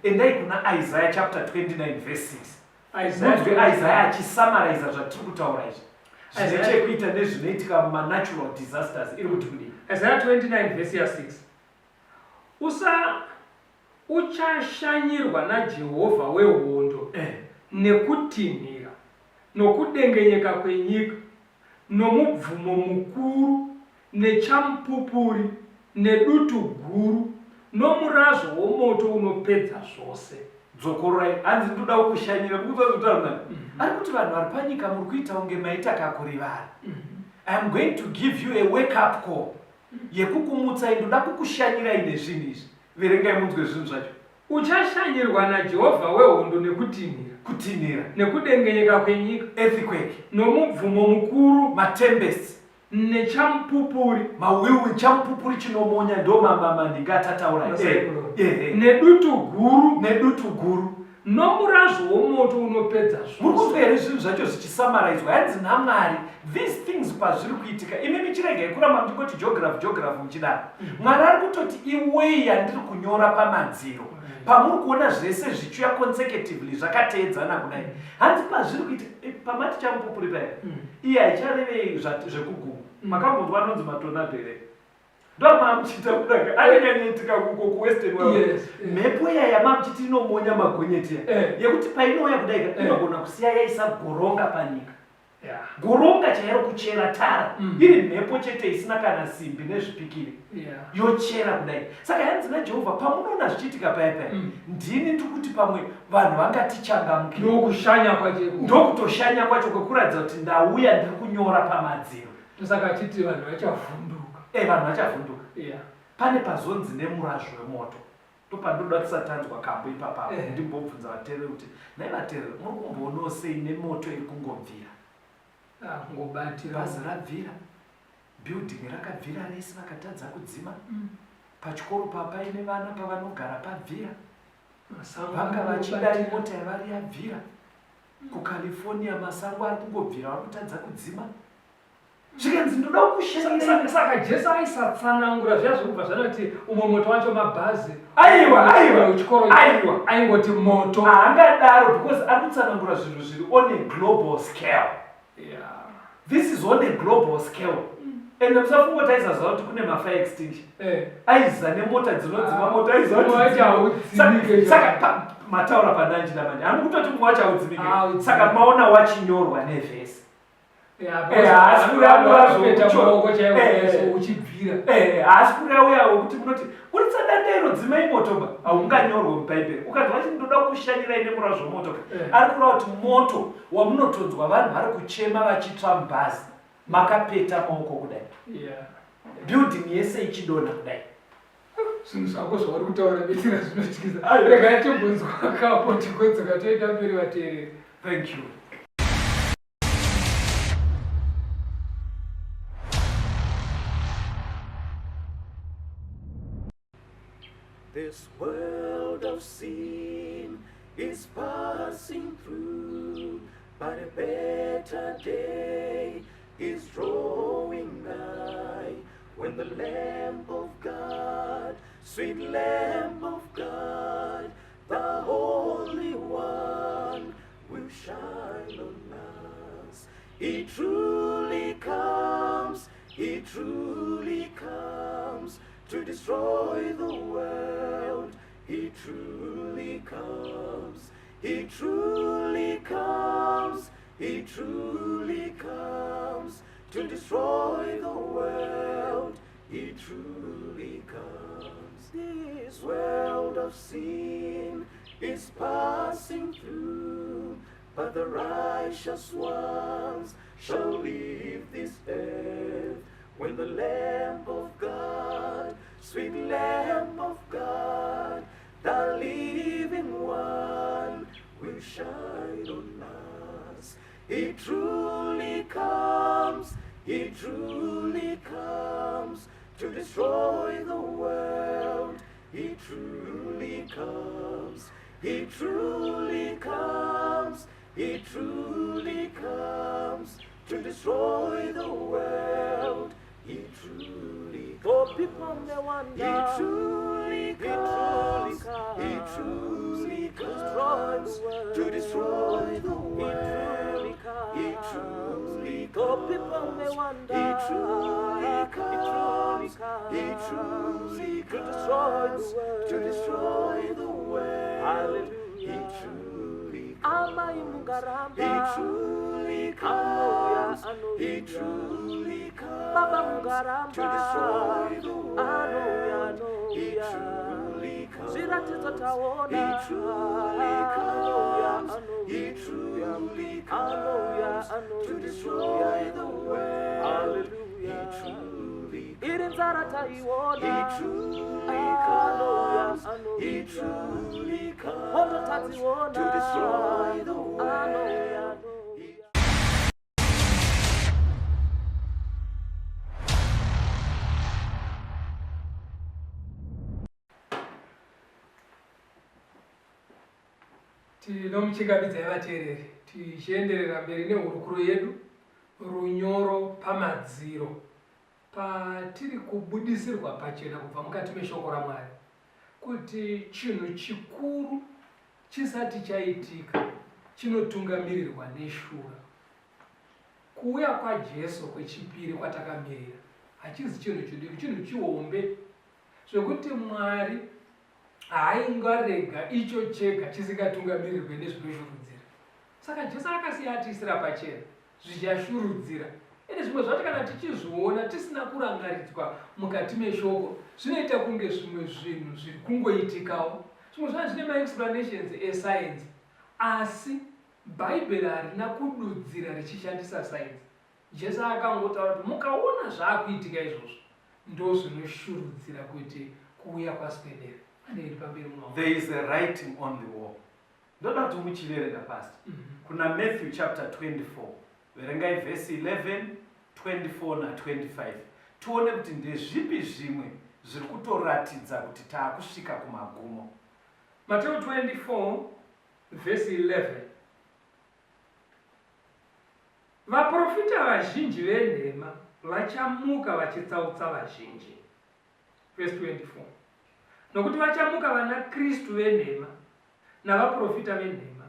endai kuna Isaiah chapter 29 verse 6 Isaiah achisamaraiza zvatiri kutaura izvi zvine chekuita nezvinoitika mumanatural disasters iri kuti kudii Isaiah 29 verse 6 uchashanyirwa naJehovha wehondo nekutinhira nokudengenyeka kwenyika nomubvumo mukuru nechamupupuri nedutu guru nomurazvo womoto unopedza zvose dzokorai hanzi ndoda kukushanyira mukuzazvotaurana ari kuti vanhu vari panyika muri kuita unge maita kakurivara I am going to give you a wake up call yekukumutsai ndoda kukushanyirai nezvinhu izvi verengai munzwe zvinhu zvacho uchashanyirwa naJehovha wehondo nekutinhira nekudengenyeka kwenyika earthquake nomubvumo mukuru matempests nechamupupuri, mawiwi chamupupuri chinomonya ndo ndingatataura nedutu guru, nedutu guru, nomurazvo womoto unopedza zvose. Here zvinhu zvacho zvichisamaraidzwa, hanzi naMwari these things pazviri kuitika. Imi michiregai kuramba ndingoti geography muchidaro. Mwari ari kutoti iwei yandiri kunyora pamadziro, pamuri kuona zvese zvichiuya consecutively zvakateedzana kudai, hanzi pazviri kuitika. Pamati chamupupuri paya iye haicharevei zvekugumu. Makambonzwa anonzi matornado here? Ndo mamuchita kudaka anyanyitika kuko kuwestern world. Mhepo iya yamamuchiti inomonya magonyeti yekuti painouya kudai inogona kusiya yaisa goronga panyika. Goronga chairo kuchera tara, iri mhepo chete isina kana simbi nezvipikiri, yochera kudai. Saka yanzi naJehovha, pamunoona zvichiitika paya ndini ndikuti pamwe vanhu vangatichangamuke, ndokutoshanya kwacho kwekuratidza kuti ndauya ndiri kunyora pamadziro. Saka titi vanhu vachavhunduka. Vanhu vachavhunduka. Pane pazonzi nemurazvo wemoto. Ndopandoda tisatanzwa kambo ipapapo ndimbobvunza vateereri kuti nai vateereri, muri kumboonawo sei nemoto iri kungobvira? Ngobatira bhazi rabvira, building rakabvira rese vakatadza kudzima, pachikoro papaine vana pavanogara pabvira, vanga vachidai mota yavari yabvira, kuCalifornia masango ari kungobvira vari kutadza kudzima. Zvikanzi ndoda kukushandira. Saka Jesu aisatsanangura zviya zvekubva zvanoti umwe moto wacho mabhazi. Aiwa aingoti moto. Haangadaro because ari kutsanangura zvinhu zviri on a global scale. This is on a global scale. And musafungoti aizaziva kuti kune mafire extinction. Aiza nemota dzinodzima moto aiza kuti saka mataura padanjira manje. Hamu kutoti mumwe wacho haudzimike. Saka maona wachinyorwa nevhesi. Asi kuri auya wekuti munoti uritsa dandairo dzimai moto ba haunganyorwe mubhaibheri. Ukanzi vachi ndoda kukushanyirai nemurazvo moto, ari kureva kuti moto wamunotonzwa vanhu vari kuchema vachitsva mubhazi makapeta maoko kudai, building yese ichidonha kudai. Zvinhu zvako zvauri kutaura betira zvinotyisa. Regai timbonzwa kapo tigodzoka toenda mberi vateereri. Thank you. This world of sin is passing through, but a better day is drawing nigh, when the Lamb of God, sweet Lamb of God, the Holy One, will shine on us. He truly comes, He truly comes, to destroy the world. He truly comes, He truly comes, He truly comes, to destroy the world. He truly comes. This world of sin is passing through, but the righteous ones shall leave this earth, when the Lamb of God, sweet Lamb of God, the living one, will shine on us. He truly comes, He truly comes, to destroy the world. He truly comes, He truly comes, He truly comes, to destroy the world. He truly comes. People may wonder. He truly comes. He truly comes, to destroy the world. He truly comes. People may wonder. He truly comes. He truly comes, to destroy the world. Hallelujah. He truly Amai comes. Mungaramba. He truly comes. He truly Baba comes, Mungaramba. to destroy the world. He Hallelujah. truly comes. Zviratidzo taona. He truly comes. Hallelujah. He truly comes, Hallelujah. to destroy the world. Hallelujah. He truly Iri comes. nzara taiona. He truly Hallelujah. comes. He truly Moto comes, tadziona. to destroy the world. Hallelujah. Tinomuchingamidzai vateereri tichienderera mberi nehurukuro yedu runyoro pamadziro patiri kubudisirwa pachena kubva mukati meshoko raMwari kuti chinhu chikuru chisati chaitika chinotungamirirwa neshura. Kuuya kwaJesu kwechipiri kwatakamirira hachizi chinhu chidiki, chinhu chihombe zvekuti Mwari haingarega icho chega chisingatungamirirwe nezvinoshurudzira. Saka Jesu akasiya atiisira pachena zvichashurudzira. Ine zvimwe zvacho kana tichizviona tisina kurangaridzwa mukati meshoko zvinoita kunge zvimwe zvinhu zviri kungoitikawo. Zvimwe zvacho zvine maexplanations escience, asi Bhaibheri harina kududzira richishandisa science. Jesu akangotaura kuti mukaona zvaakuitika izvozvo ndozvinoshurudzira kuti kuuya kwaswedera. There is a writing on the wall. Ndoda kuti muchiverenga pasi kuna Matthew chapter 24 verengai vhesi 11, 24 na25 tione kuti ndezvipi zvimwe zviri kutoratidza kuti taakusvika kumagumo. Matthew 24 vhesi 11. Vaprofita vazhinji venhema vachamuka vachitsautsa vazhinji. Verse 24. Nokuti vachamuka vana Kristu venhema navaprofita venhema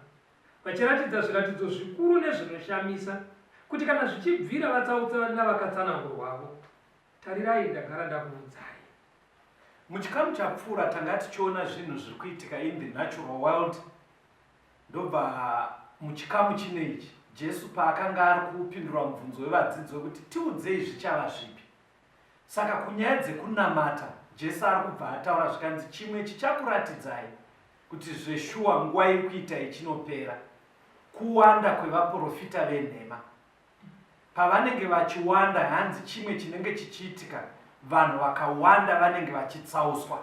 vachiratidza zviratidzo zvikuru nezvinoshamisa kuti kana zvichibvira vatsautsa navakatsanangurwavo. Tarirai ndagara ndakuudzai. Muchikamu chapfuura tanga tichiona zvinhu zviri kuitika in the natural world. Ndobva muchikamu chinechi Jesu paakanga ari kupindura mubvunzo wevadzidzi wekuti tiudzei zvichava zvipi. Saka kunyaya dzekunamata Jesu ari kubva ataura zvikanzi chimwe chichakuratidzai kuti zveshuwa nguva iri kuita ichinopera kuwanda kwevaprofita venhema. Pavanenge vachiwanda hanzi chimwe chinenge chichiitika vanhu vakawanda vanenge vachitsauswa.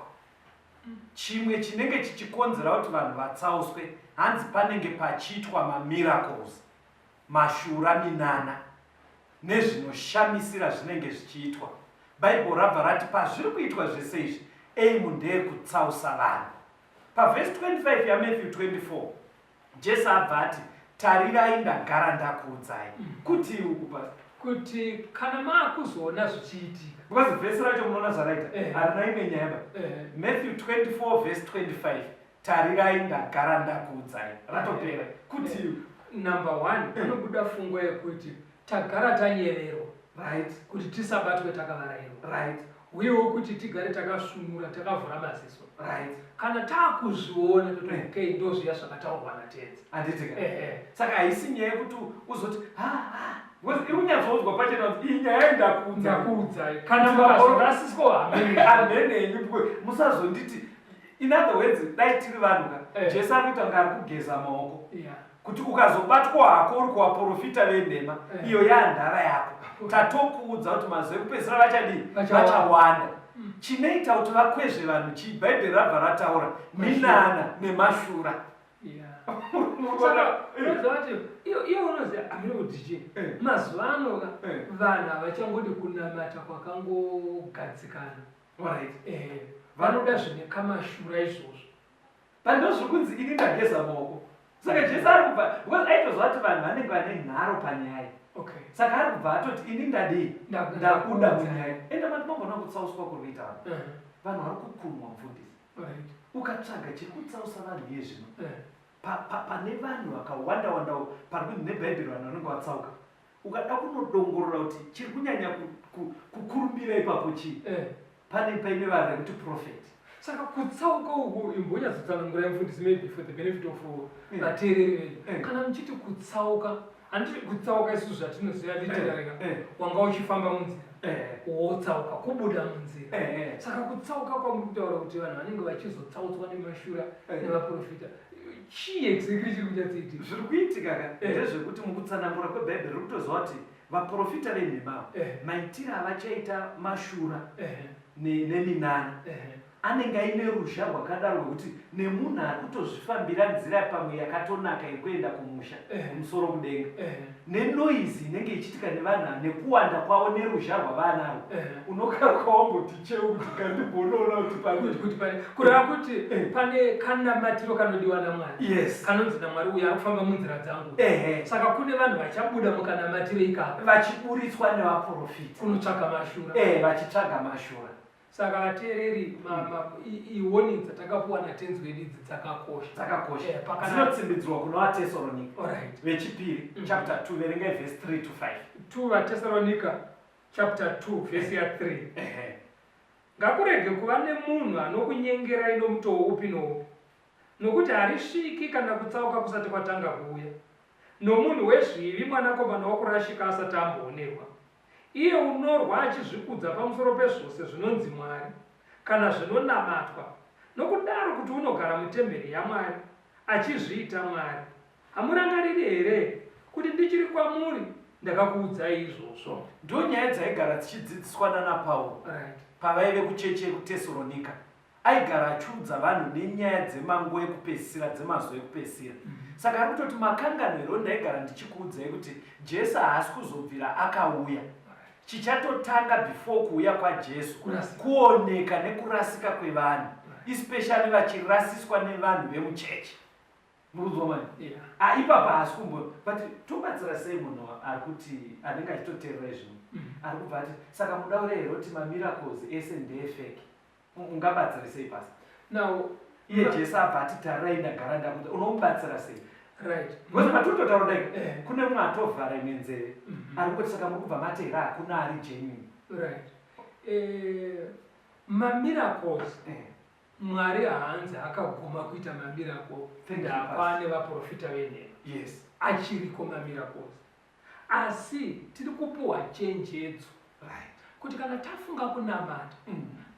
Chimwe chinenge chichikonzera kuti vanhu vatsauswe hanzi panenge pachiitwa mamiracles, mashura minana nezvinoshamisira zvinenge zvichiitwa. Bhaibheri rabva rati pazviri kuitwa zvese izvi aimu ndeyekutsausa vanhu. Pavhesi 25 yaMatthew 24 Jesu abva ati tarirai ndagara ndakuudzai. Kuti uku kuti kana maakuzoona zvichiitika. Because vhesi racho munoona zvaraita harina imwe nyaya. Matthew 24 verse 25 tarirai ndagara ndakuudzai ratopera. Kuti number 1 panobuda fungo yekuti tagara tanyeverwa, right, kuti tisabatwe takavarairwa, right, uyewo kuti tigare takasvinura takavhura maziso, right. Kana taakuzviona kuti okay ndozviya zvakataurwa naTenzi handitika. Saka haisi nyaya yekuti uzoti because irunyazoudzwa pachena kuti iyi nyaya ndakuudzai kana mukazorasiswa hamenenyu musazonditi. In other words dai tiri vanhu Jesu ari kuita kunge ari kugeza maoko kuti ukazobatwa hako uri kuvaprofita venhema iyo yandava yako. Tatokuudza kuti mazuva ekupedzisira vachadii? Vachawanda. Chinoita kuti vakwezve vanhu chii? Bhaibheri rabva rataura minana nemashura. Saka unozvati iyo unoziva aminodiji mazuva ano vanhu havachangodi kunamata kwakangogadzikana. Vanoda zvine kamashura izvozvo. Pandozviri kunzi ini ndageza maoko. Saka Jesu ari kubva because aitozva kuti vanhu vanenge vane nharo panyaya. Saka ari kubva atoti ini ndadii? Ndakuda munyaya. Ende matimbogona kutsauswa kuri kuita vanhu. Vanhu vari kukunwa mufundisi. Ukatsvaga chiri kutsausa vanhu yezvino. Pane vanhu vakawanda pari nebhaibheri vanhu vanenge vatsauka. Ukada kunodongorora kuti chiri kunyanya kukurumbira ipapo chii? Pane paine vanhu rekuti prophet. Saka kutsauka uku imbonyadzotsanangura mufundisi maybe for the benefit of vateereri vedu. Kana muchiti kutsauka, handiti kutsauka isusu zvatinoziva literally wanga uchifamba munzira wotsauka kubuda munzira. Saka kutsauka kwamuri kutaura kuti vanhu vanenge vachizotsautswa nemashura nevaprofita. Chii exactly chiri kunyatsoitika? Zviri kuitika ndezvekuti mukutsanangura kwebhaibheri riri kutoziva kuti vaprofita venhema maitiro avachaita mashura neminana anenge aine ruzha rwakadaro rwekuti nemunhu ari kutozvifambira nzira pamwe yakatonaka yekuenda kumusha kumusoro kudenga nenoizi inenge ichiitika nevanhu nekuwanda kwavo neruzha rwavanarwo unokakwawamboti cheu kuti kandibonoona kuti kureva kuti pane kanamatiro kanodiwa namwari yes kanonzi namwari uyo ari kufamba munzira dzangu saka kune vanhu vachabuda mukanamatiro ikako vachiburitswa nevaprofita kunotsvaga mashura vachitsvaga mashura. saka vateereri iwoni dzatakapuwa natenzi wedu idzi dzakakosha dzinotsimbidzirwa kuna vatesaronika Alright. vechipiri chapter 2 verengai verse 3 to 5. 2 vatesaronika chapter 2 verse ya 3. ngakurege kuva nemunhu anokunyengerai nomutoo upi noupi, nokuti harisviki kana kutsauka kusati kwatanga kuuya, nomunhu wezvivi mwanakomana wokurashika asati amboonekwa, iye unorwa achizvikudza pamusoro pezvose zvinonzi mwari kana zvinonamatwa, nokudaro kuti unogara mutemberi yaMwari achizviita mwari. Hamurangariri here kuti ndichiri kwamuri ndakakuudzai izvozvo? Ndo nyaya dzaigara dzichidzidziswa naPauro pavaive kuchechi yekutesaronika. Aigara achiudza vanhu nenyaya dzemanguva ekupedzisira, dzemazuva ekupedzisira. Saka ari kutoti makanganwiro ndaigara ndichikuudzai kuti Jesu haasi kuzobvira akauya. Chichatotanga before kuuya kwaJesu kuoneka nekurasika kwevanhu, especially vachirasiswa nevanhu vemuchechi. Muruzomani? Ipapo haasi kumbo, but tobatsira sei munhu ari kuti anenge achitoteerera izvino. Ari kubva ati saka mudaure here kuti mamiracles ese ndeefeki. Ungabatsira sei pasi? Now iye Jesu abva ati tarirai ndagara ndakuudza, unomubatsira sei? Right. Because matototaura kune mumwe atovhara imwe nzeve ari kuti saka muri kubva mati here hakuna ari genuine. Right. Mamiracles Mwari haanzi akaguma kuita mamiracle pane vaprofita venhema. Yes. Achiriko mamiracles. Asi tiri kupuwa chenjedzo kuti kana tafunga kunamata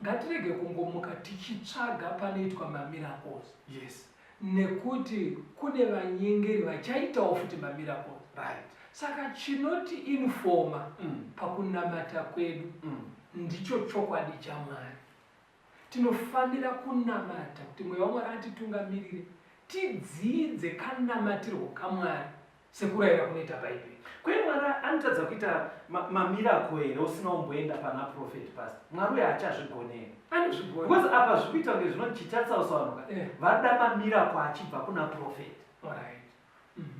ngatirege kungomuka tichitsvaga panoitwa mamiracles. Yes. Nekuti kune vanyengeri vachaitawo futi mamiracles. Right. Saka chinoti informa pakunamata kwedu ndicho chokwadi chaMwari. Tinofanira kunamata kuti mweya waMwari atitungamirire tidzidze kanamatirwo kaMwari sekurayira kunoita Bhaibheri. Kwe Mwari anotadza kuita mamiracle here usina kumboenda pana prophet pastor. Mwari uyo hachazvigone here. Anozvigona. Because apa zvikuita kunge zvino chichatsausaunuka. Vada mamiracle achibva kuna prophet. Alright.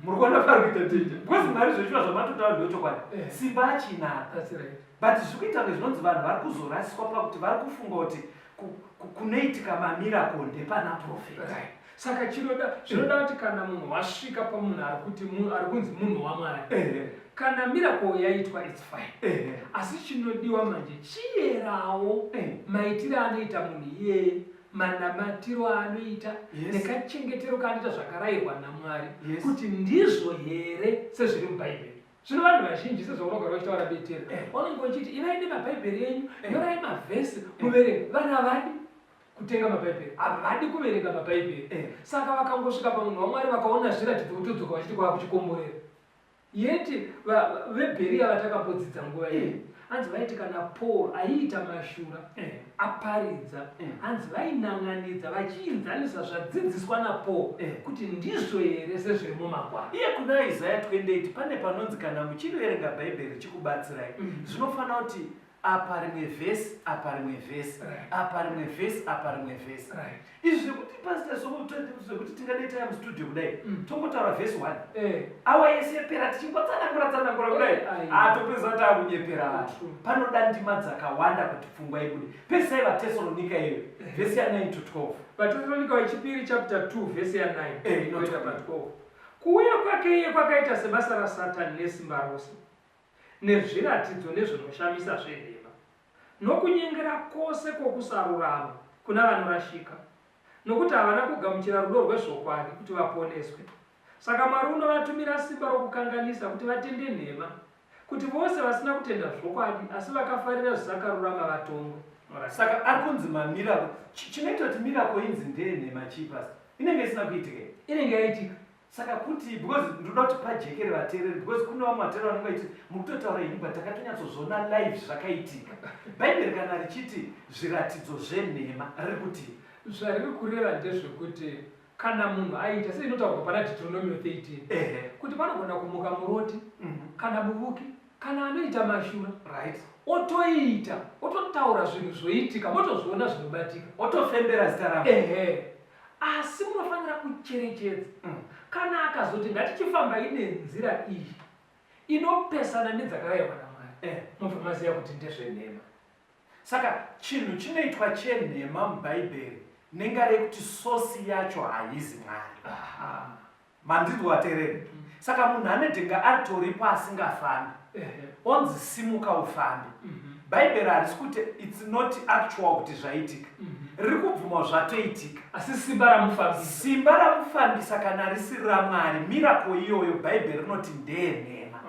Muri kuona pari kuita tenje. Because Mwari zvezviwa zvamatotaura ndochokwadi. Simba achinaro. That's right. But zvikuita kunge zvinonzi vanhu vari kuzorasiswa pakuti vari kufunga kuti kunoitika mamiracle ndepana prophet. Right. Saka zvinoda kuti kana munhu wasvika pamunhu ari kunzi munhu waMwari, kana miracle yaitwa it's fine. Asi chinodiwa manje chiyerawo maitiro anoita munhu iyeye, manamatiro anoita nekachengetero kaanoita zvakarayirwa naMwari, kuti ndizvo here sezviri muBhaibheri. Zvino vanhu vazhinji sezvaunogara uchitaura betera, vanenge vachiti ivai nemabhaibheri enyu, nyorai mavhesi muverenge. Vanhu havadi kutenga mabhaibheri, havadi kuverenga mabhaibheri. Saka vakangosvika pamunhu waMwari vakaona zviratidzo kutodzoka vachiti kwakuchikomborera. Yeti veBheria vatakambodzidza nguva iyi hanzi vaiti kana Paul aiita mashura aparidza, hanzi vainan'anidza vachiinzanisa zvadzidziswa naPaul kuti ndizvo here sezviri mumagwaro. Iye kuna Isaiah 28 pane panonzi kana muchiverenga Bhaibheri chikubatsirai zvinofanira kuti apa rimwe vhesi apa rimwe vhesi apa rimwe vhesi apa rimwe vhesi. Izvi zvekuti pastor zvekuti tingadai taya mustudio kudai tongotaura vhesi 1 awa yese yapera tichingotsanangura kudai topedzisa taakunyepera vanhu. Panoda ndima dzakawanda kuti pfungwa ibude. Pesai vaTesaronika iyo vhesi ya 9 to 12. vaTesaronika wechipiri chapter 2 vhesi ya 9 inoita pa 12. Kuuya kwake iye kwakaita sebasa raSatani nesimba rose, nezviratidzo nezvinoshamisa zvenhema, nokunyengera kwose kwokusarurama kuna vanorashika, nokuti havana kugamuchira rudo rwezvokwadi kuti vaponeswe. Saka Mwari unovatumira simba rokukanganisa kuti vatende nhema, kuti vose vasina kutenda zvokwadi asi vakafarira zvisakarurama vatongwe. Saka ari kunzi mamiracle. Chinoita kuti miracle inzi ndenhema chii pastor? Inenge isina kuitika. Inenge yaitika. saka kuti because ndoda kuti pajekere vateereri because kune vamwe vateereri vanenge vachiti mukutotaura ingwa takatonyatsozoona live zvakaitika. Bhaibheri kana richiti zviratidzo zvenhema riri kuti zvariri kureva ndezvekuti kana munhu aita seinotaurwa pana Deuteronomy 13 kuti panogona kumuka muroti kana buvuki kana anoita mashura right otoita ototaura zvinhu zvoitika motozviona zvinobatika otofembera zita ravo. Asi munofanira kucherechedza kana akazoti ngatichifamba ine nzira iyi inopesana nedzakarayirwa naMwari mobva maziva kuti ndezvenhema. Saka chinhu chinoitwa chenhema mubhaibheri nenga rekuti sosi yacho haizi Mwari. Mandinzwa wateereri. Saka munhu anedhenga atoripo asingafambi onzi simuka ufambe. Bhaibheri harisi kuti it's not actual kuti zvaitika, riri kubvuma zvatoitika, asi simba ramufambisa kana risiri raMwari. Miracle iyoyo bhaibheri rinoti ndeyenhema.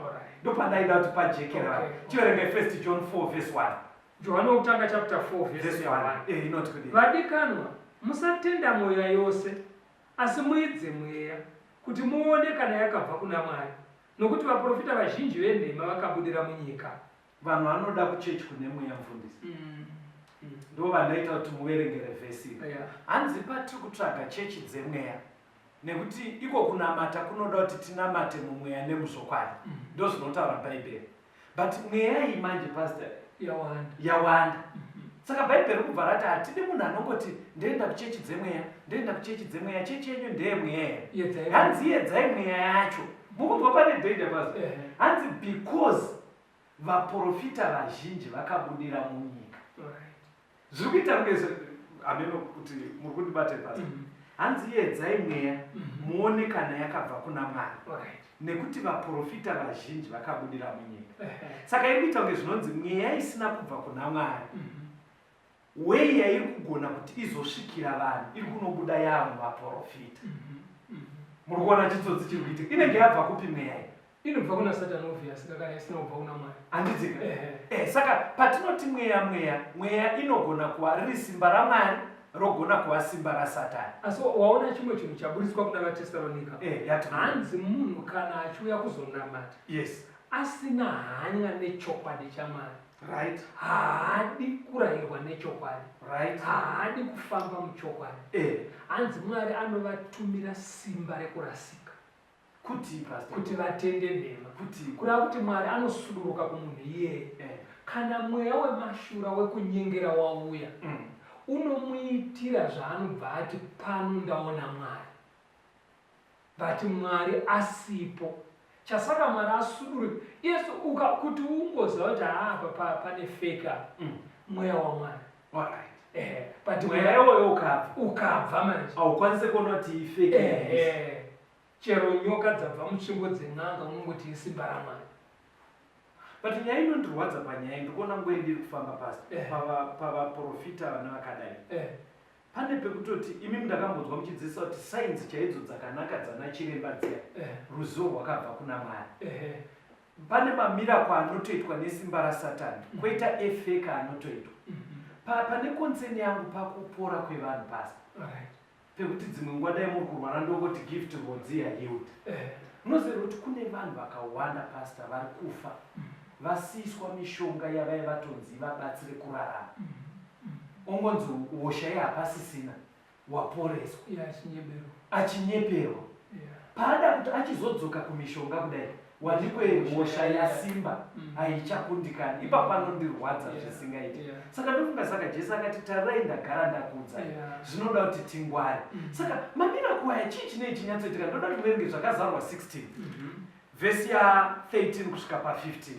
Ndopandaida kuti pajekera chiverenga 1 John 4 verse 1. Johana wokutanga chapter 4 verse 1 inoti kuti vadikanwa musatenda mweya yose asi muidze mweya kuti muone kana yakabva kuna Mwari, nokuti vaprofita vazhinji venhema vakabudira munyika. Vanhu vanoda kuchechi kune mweya mufundisi. Ndo vandaita kuti muverengere vhesi. Hanzi patiri kutsvaga chechi dzemweya nekuti iko kunamata kunoda kuti tinamate mumweya nemuzvokwadi. Ndo zvinotaura bhaibheri. But mweya iyi manje pastor yawanda. Saka bhaibheri kubva rati hatidi munhu anongoti ndoenda kuchechi dzemweya, ndoenda kuchechi dzemweya, chechi yenyu ndeyemweya. Hanzi yedzai mweya yacho. Mukunzwa pane dhoida pastor. Hanzi because vaprofita vazhinji vakabudira munyika. Zviri kuita kunge ameno kuti muri kundibate basa. Hanzi yedzai mweya muone kana yakabva kuna Mwari. Nekuti vaprofita vazhinji vakabudira munyika. Saka iri kuita kunge zvinonzi mweya isina kubva kuna Mwari. Wei yairi kugona kuti izosvikira vanhu iri kunobuda yavo vaprofita. Muri kuona chitsotsi chiri kuitika. Inenge yabva kupi mweya iyi? Inobva kuna Satani obviously kana isina kubva kuna Mwari. Handidzika. Saka patinoti mweya inogona kuva riri simba raMwari, rogona kuva simba raSatani. Asi waona chimwe chinhu chaburiswa kuna vaTesalonika. Hanzi munhu kana achiuya kuzonamata asina hanya nechokwadi chaMwari, right, haadi kurayirwa nechokwadi, right, haadi kufamba muchokwadi, hanzi Mwari anovatumira simba rekurasika kuti vatende nhema, kureva kuti Mwari anosuduruka kumunhu iyeye. Kana mweya wemashura wekunyengera wauya unomuitira zvaanobva ati pano ndaona Mwari, vati Mwari asipo. Chasaka Mwari asuduruka yesu kuti ungoziva kuti apa pane feka mweya waMwari. But mweya iwoyo ukabva manje haukwanisi kuona kuti ifeke. Chero nyoka dzabva mutsvimbo dzen'anga unongoti isimba raMwari. But nyaya inondirwadza panyaya ndikuona nguva ndiri kufamba pasi pavaprofita vana vakadai. Pane pekutoti imi ndakambodzwa muchidzidzisa kuti sainzi chaidzo dzakanaka dzana chiremba dziya ruzivo rwakabva kuna Mwari. Pane mamiracle anotoitwa nesimba raSatani, koita efeka anotoitwa. Pane konseni yangu pakupora kwevanhu pasi. Pekuti dzimwe nguva dai muri kurwara ndokoti gift rodziya healed. Munoziva kuti kune vanhu vakawanda pastor vari kufa vasiswa mishonga yavaivatonzi vabatsire kurarama. Ongonzi hosha hapasisina waporeswa achinyeperwa. Pada kuti achizodzoka kumishonga kudai wanikwe hosha yasimba haichakundikani. Ipapo panondirwadza zvisingaiti. Saka ndofunga saka Jesu akati tarirai ndagara ndakuudzai zvinoda kuti tingware. Saka mamiracle aya chii chinei chinyatsoitika? Ndoda kuti muverenge zvakazarwa 16 vhesi ya13 kusvika pa15.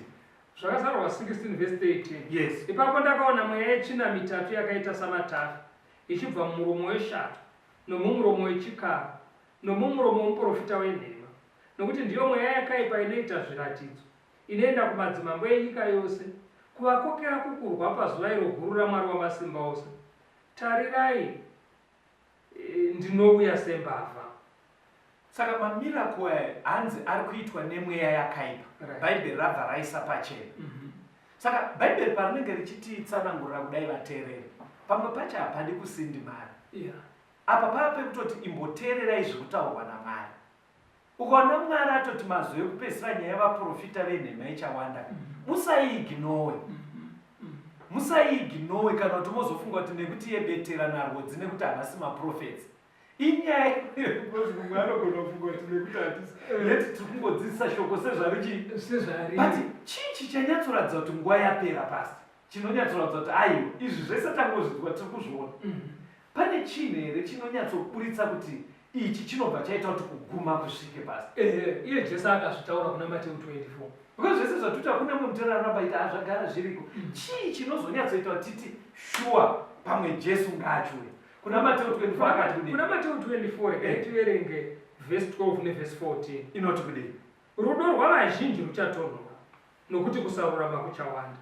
Zvakazarwa 16 verse 13. Yes. Ipapo ndakaona mweya yechina mitatu yakaita samatavi ichibva mumuromo weshato nomumuromo wechikara nomumuromo womuprofita wenhema, nokuti ndiyo mweya yakaipa inoita zviratidzo, inoenda kumadzimambo enyika yose kuvakokera kukurwa pazuva iro guru raMwari wamasimba ose. Tarirai, ndinouya sembavha. Saka mamiracle aya hanzi ari kuitwa nemweya yakaipa. Bhaibheri rabva raisa pachena. Saka bhaibheri parinenge richititsanangurira kudai vateereri, pamwe pacho hapandi kusindi Mwari. Apa pava pekutoti imboteererai zviri kutaurwa naMwari. ukaona mwari atoti mazuva ekupedzisira nyaya yevaprofita venhema ichawanda musaiignowe kana kuti mozofunga kuti nekuti yebetera narwodzi nekuti havasi maprofets inyaya yekuti anogona kufunga kuti nekuti hatisi leti tiri kungodzidzisa shoko sezvari but chii chichanyatsoratidza kuti nguva yapera pasi chinonyatsoratidza kuti aiwa izvi zvese tangozvidzwa tiri kuzviona pane chinhu here chinonyatsoburitsa kuti ichi chinobva chaita kuti kuguma kusvike pasi iye jesu akazvitaura kuna Mateo 24 because zvese zvatuta kune mumwe muteraramba ita hazvagara zviriko chii chinozonyatsoita kuti titi shuwa pamwe jesu ngaachiwe kuna Mateo 24 akati kudini kuna Mateo 24 tierenge verse 12 neverse 14 inoti kudini rudo rwavazhinji ruchatonhora nokuti kusarurama kuchawanda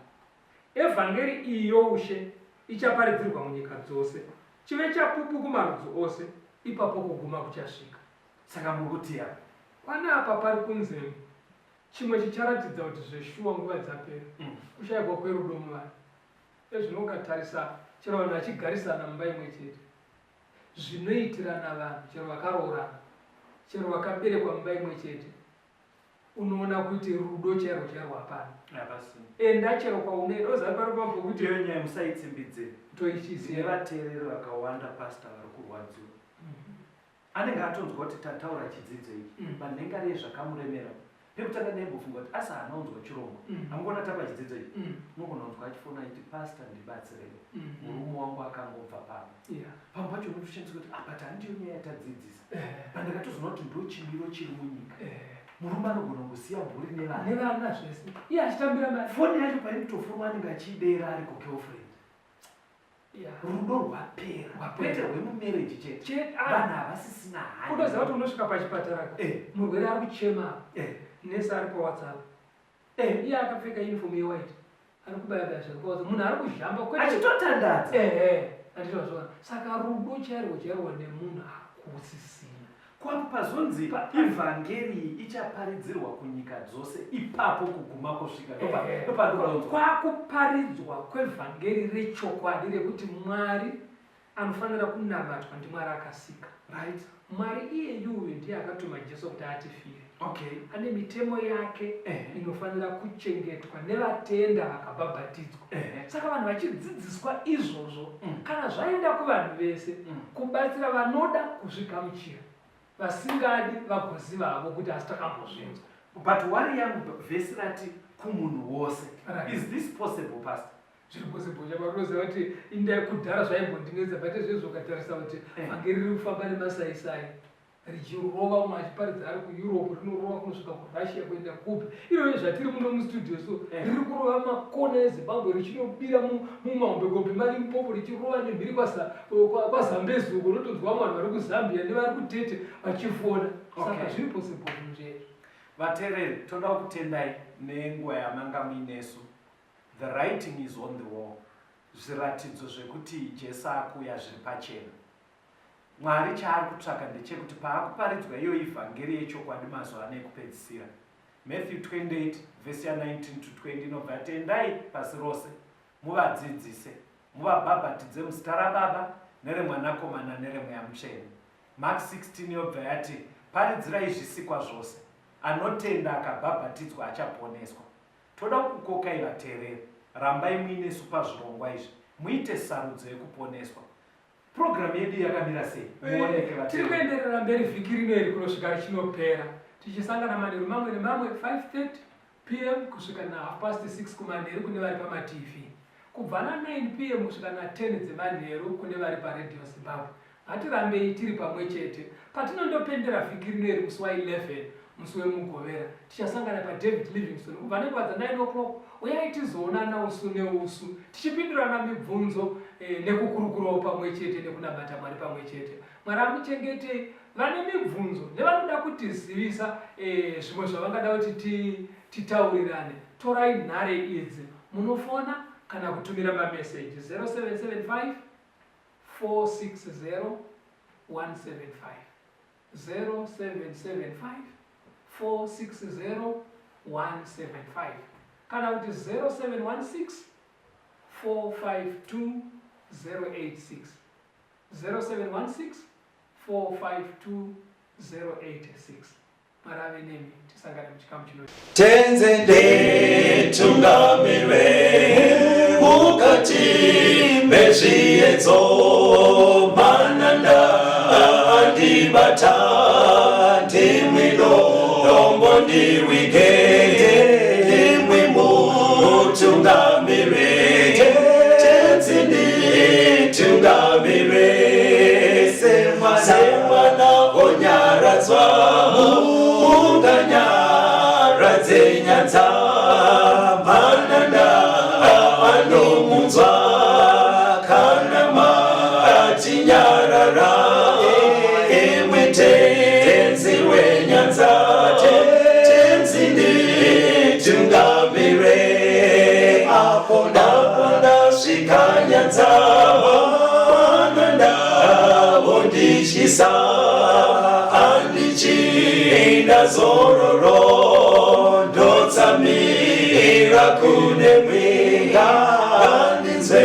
evhangeri iyi youshe ichaparidzirwa munyika dzose chive chapupu kumarudzi ose ipapo kuguma kuchasvika saka mukuti apa panapa pari kunze chimwe chicharatidza kuti zveshuwa nguva dzapera kushayikwa kwerudo muvanhu ezvinokatarisa chero vanhu vachigarisana mumba imwe chete zvinoitirana vanhu chero vakaroorana chero vakaberekwa mumba imwe chete unoona kuti rudo chero hapana enda chero kwaunoenda ozaparipa pokuti iyo nyaya musaitsimbidzira toichiziva nevateereri vakawanda pasta vari kurwadziwa anenge atonzwa kuti tataura chidzidzo ichi banhenga rezvakamuremera pekutanga nembofunga kuti asa hana unzwa chirongwa amugona tapa chidzidzo ichi unogona kunzwa achifona achiti pasta ndibatsirei murume wangu akangobva pano pamwe pacho unotoshandisa kuti apa tandiyo nyaya yatadzidzisa pandakatozoona kuti ndo chimiro chiri munyika murume anogona kungosiya mburi nevana zvese iye achitambira mari foni yacho painotofurwa anenge achiidera ari kugirlfriend rudo rwapera kwete rwemumereji chete vanhu havasisina hani kutoziva kuti unosvika pachipatara murwere ari kuchema nesi ari pawhatsapp iye akapfeka uniform yewhite ari kubayabaya zvirikwaza munhu ari kuzhamba achitotandadza anditozvona saka rudo chairwo nemunhu hakusisina kwapo pazonzi ivhangeri ichaparidzirwa kunyika dzose ipapo kuguma kusvika kwakuparidzwa kwevhangeri rechokwadi rekuti mwari anofanira kunamatwa ndimwari akasika right mwari iyeyuyu ndiye akatuma jesu kuti atifire ane mitemo yake inofanira kuchengetwa nevatenda vakabhabhatidzwa saka vanhu vachidzidziswa izvozvo kana zvaenda kuvanhu vese kubatsira vanoda kuzvigamuchira vasingadi vagoziva havo kuti asi takambozvinzwa but wari yangu vhesi rati kumunhu wose is this possible pastor zviri possible chaparoziva kuti indai kudhara zvaimbondinetsa bate zvezvo ukatarisa kuti vhangeri riri kufamba nemasaisai richirova umwe achiparidza ari kueurope rinorova kunosvika kurussia kuenda kupi iroyo zvatiri muno mustudio so riri kurova makona ezimbabwe richinobira mumahombekombe malimpopo richirova nemhiri kwazambezi uko unotonzwa vanhu vari kuzambia nevari kutete vachifona saka zviri possible zvinzvezvo vateereri toda kutendai nenguva yamanga muinesu the writing is on the wall zviratidzo zvekuti jesu akuya zviri pachena mwari chaari kutsvaka ndechekuti paakuparidzwa iyo ivhangeri yechokwadi mazuva ano ekupedzisira Matthew 28 vhesi ya19 to 20 inobva tendai pasi rose muvadzidzise muvabhabhatidze muzita rababa neremwanakomana neremweya mutsvene Mark 16 yobva yati paridzirai zvisikwa zvose anotenda akabhabhatidzwa achaponeswa toda kukokai vateereri rambai muinesu pazvirongwa izvi muite sarudzo yekuponeswa programu yedu yakamira sei muoneke tiri kuenderera mberi vhiki rino iri kunosvika richinopera tichisangana manheru mamwe nemamwe 5:30 p.m. kusvika na6:30 kumanheru kune vari pamatv kubva na9 p.m. kusvika na10 dzemanheru kune vari paRadio Zimbabwe hatirambei tiri pamwe chete patinondopendera vhiki rino iri musi wa11 musi wemugovera tichasangana paDavid Livingstone kubva nekwadza 9 o'clock uyai tizoonana usu neusu tichipindurana mibvunzo nekukurukurawo pamwe chete nekunamata mwari pamwe chete mwari amuchengete vane mibvunzo nevanoda kutizivisa zvimwe zvavangada kuti titaurirane torai nhare idzi munofona kana kutumira mameseji 0775 460 175 0775 460 175 kana kuti 0716 452 086 0716 452 086 marave nemi tisangane muchikamu chino Tenzende tungamirwe mukati mezviedzo mananda andibata ndimwino dombo ndiwike ndimwimo tungamirwe tenzende tungamirwe semwana onyaradzwa unganyaradzwe nyanza mananda anomunzwa kana matinyarara imwe tenzi wenyanza tenzindi tungamirwe apo ndasvika nyanza mananda ondishisa andichienda zororo ndotsamira kune mwinga andinzwe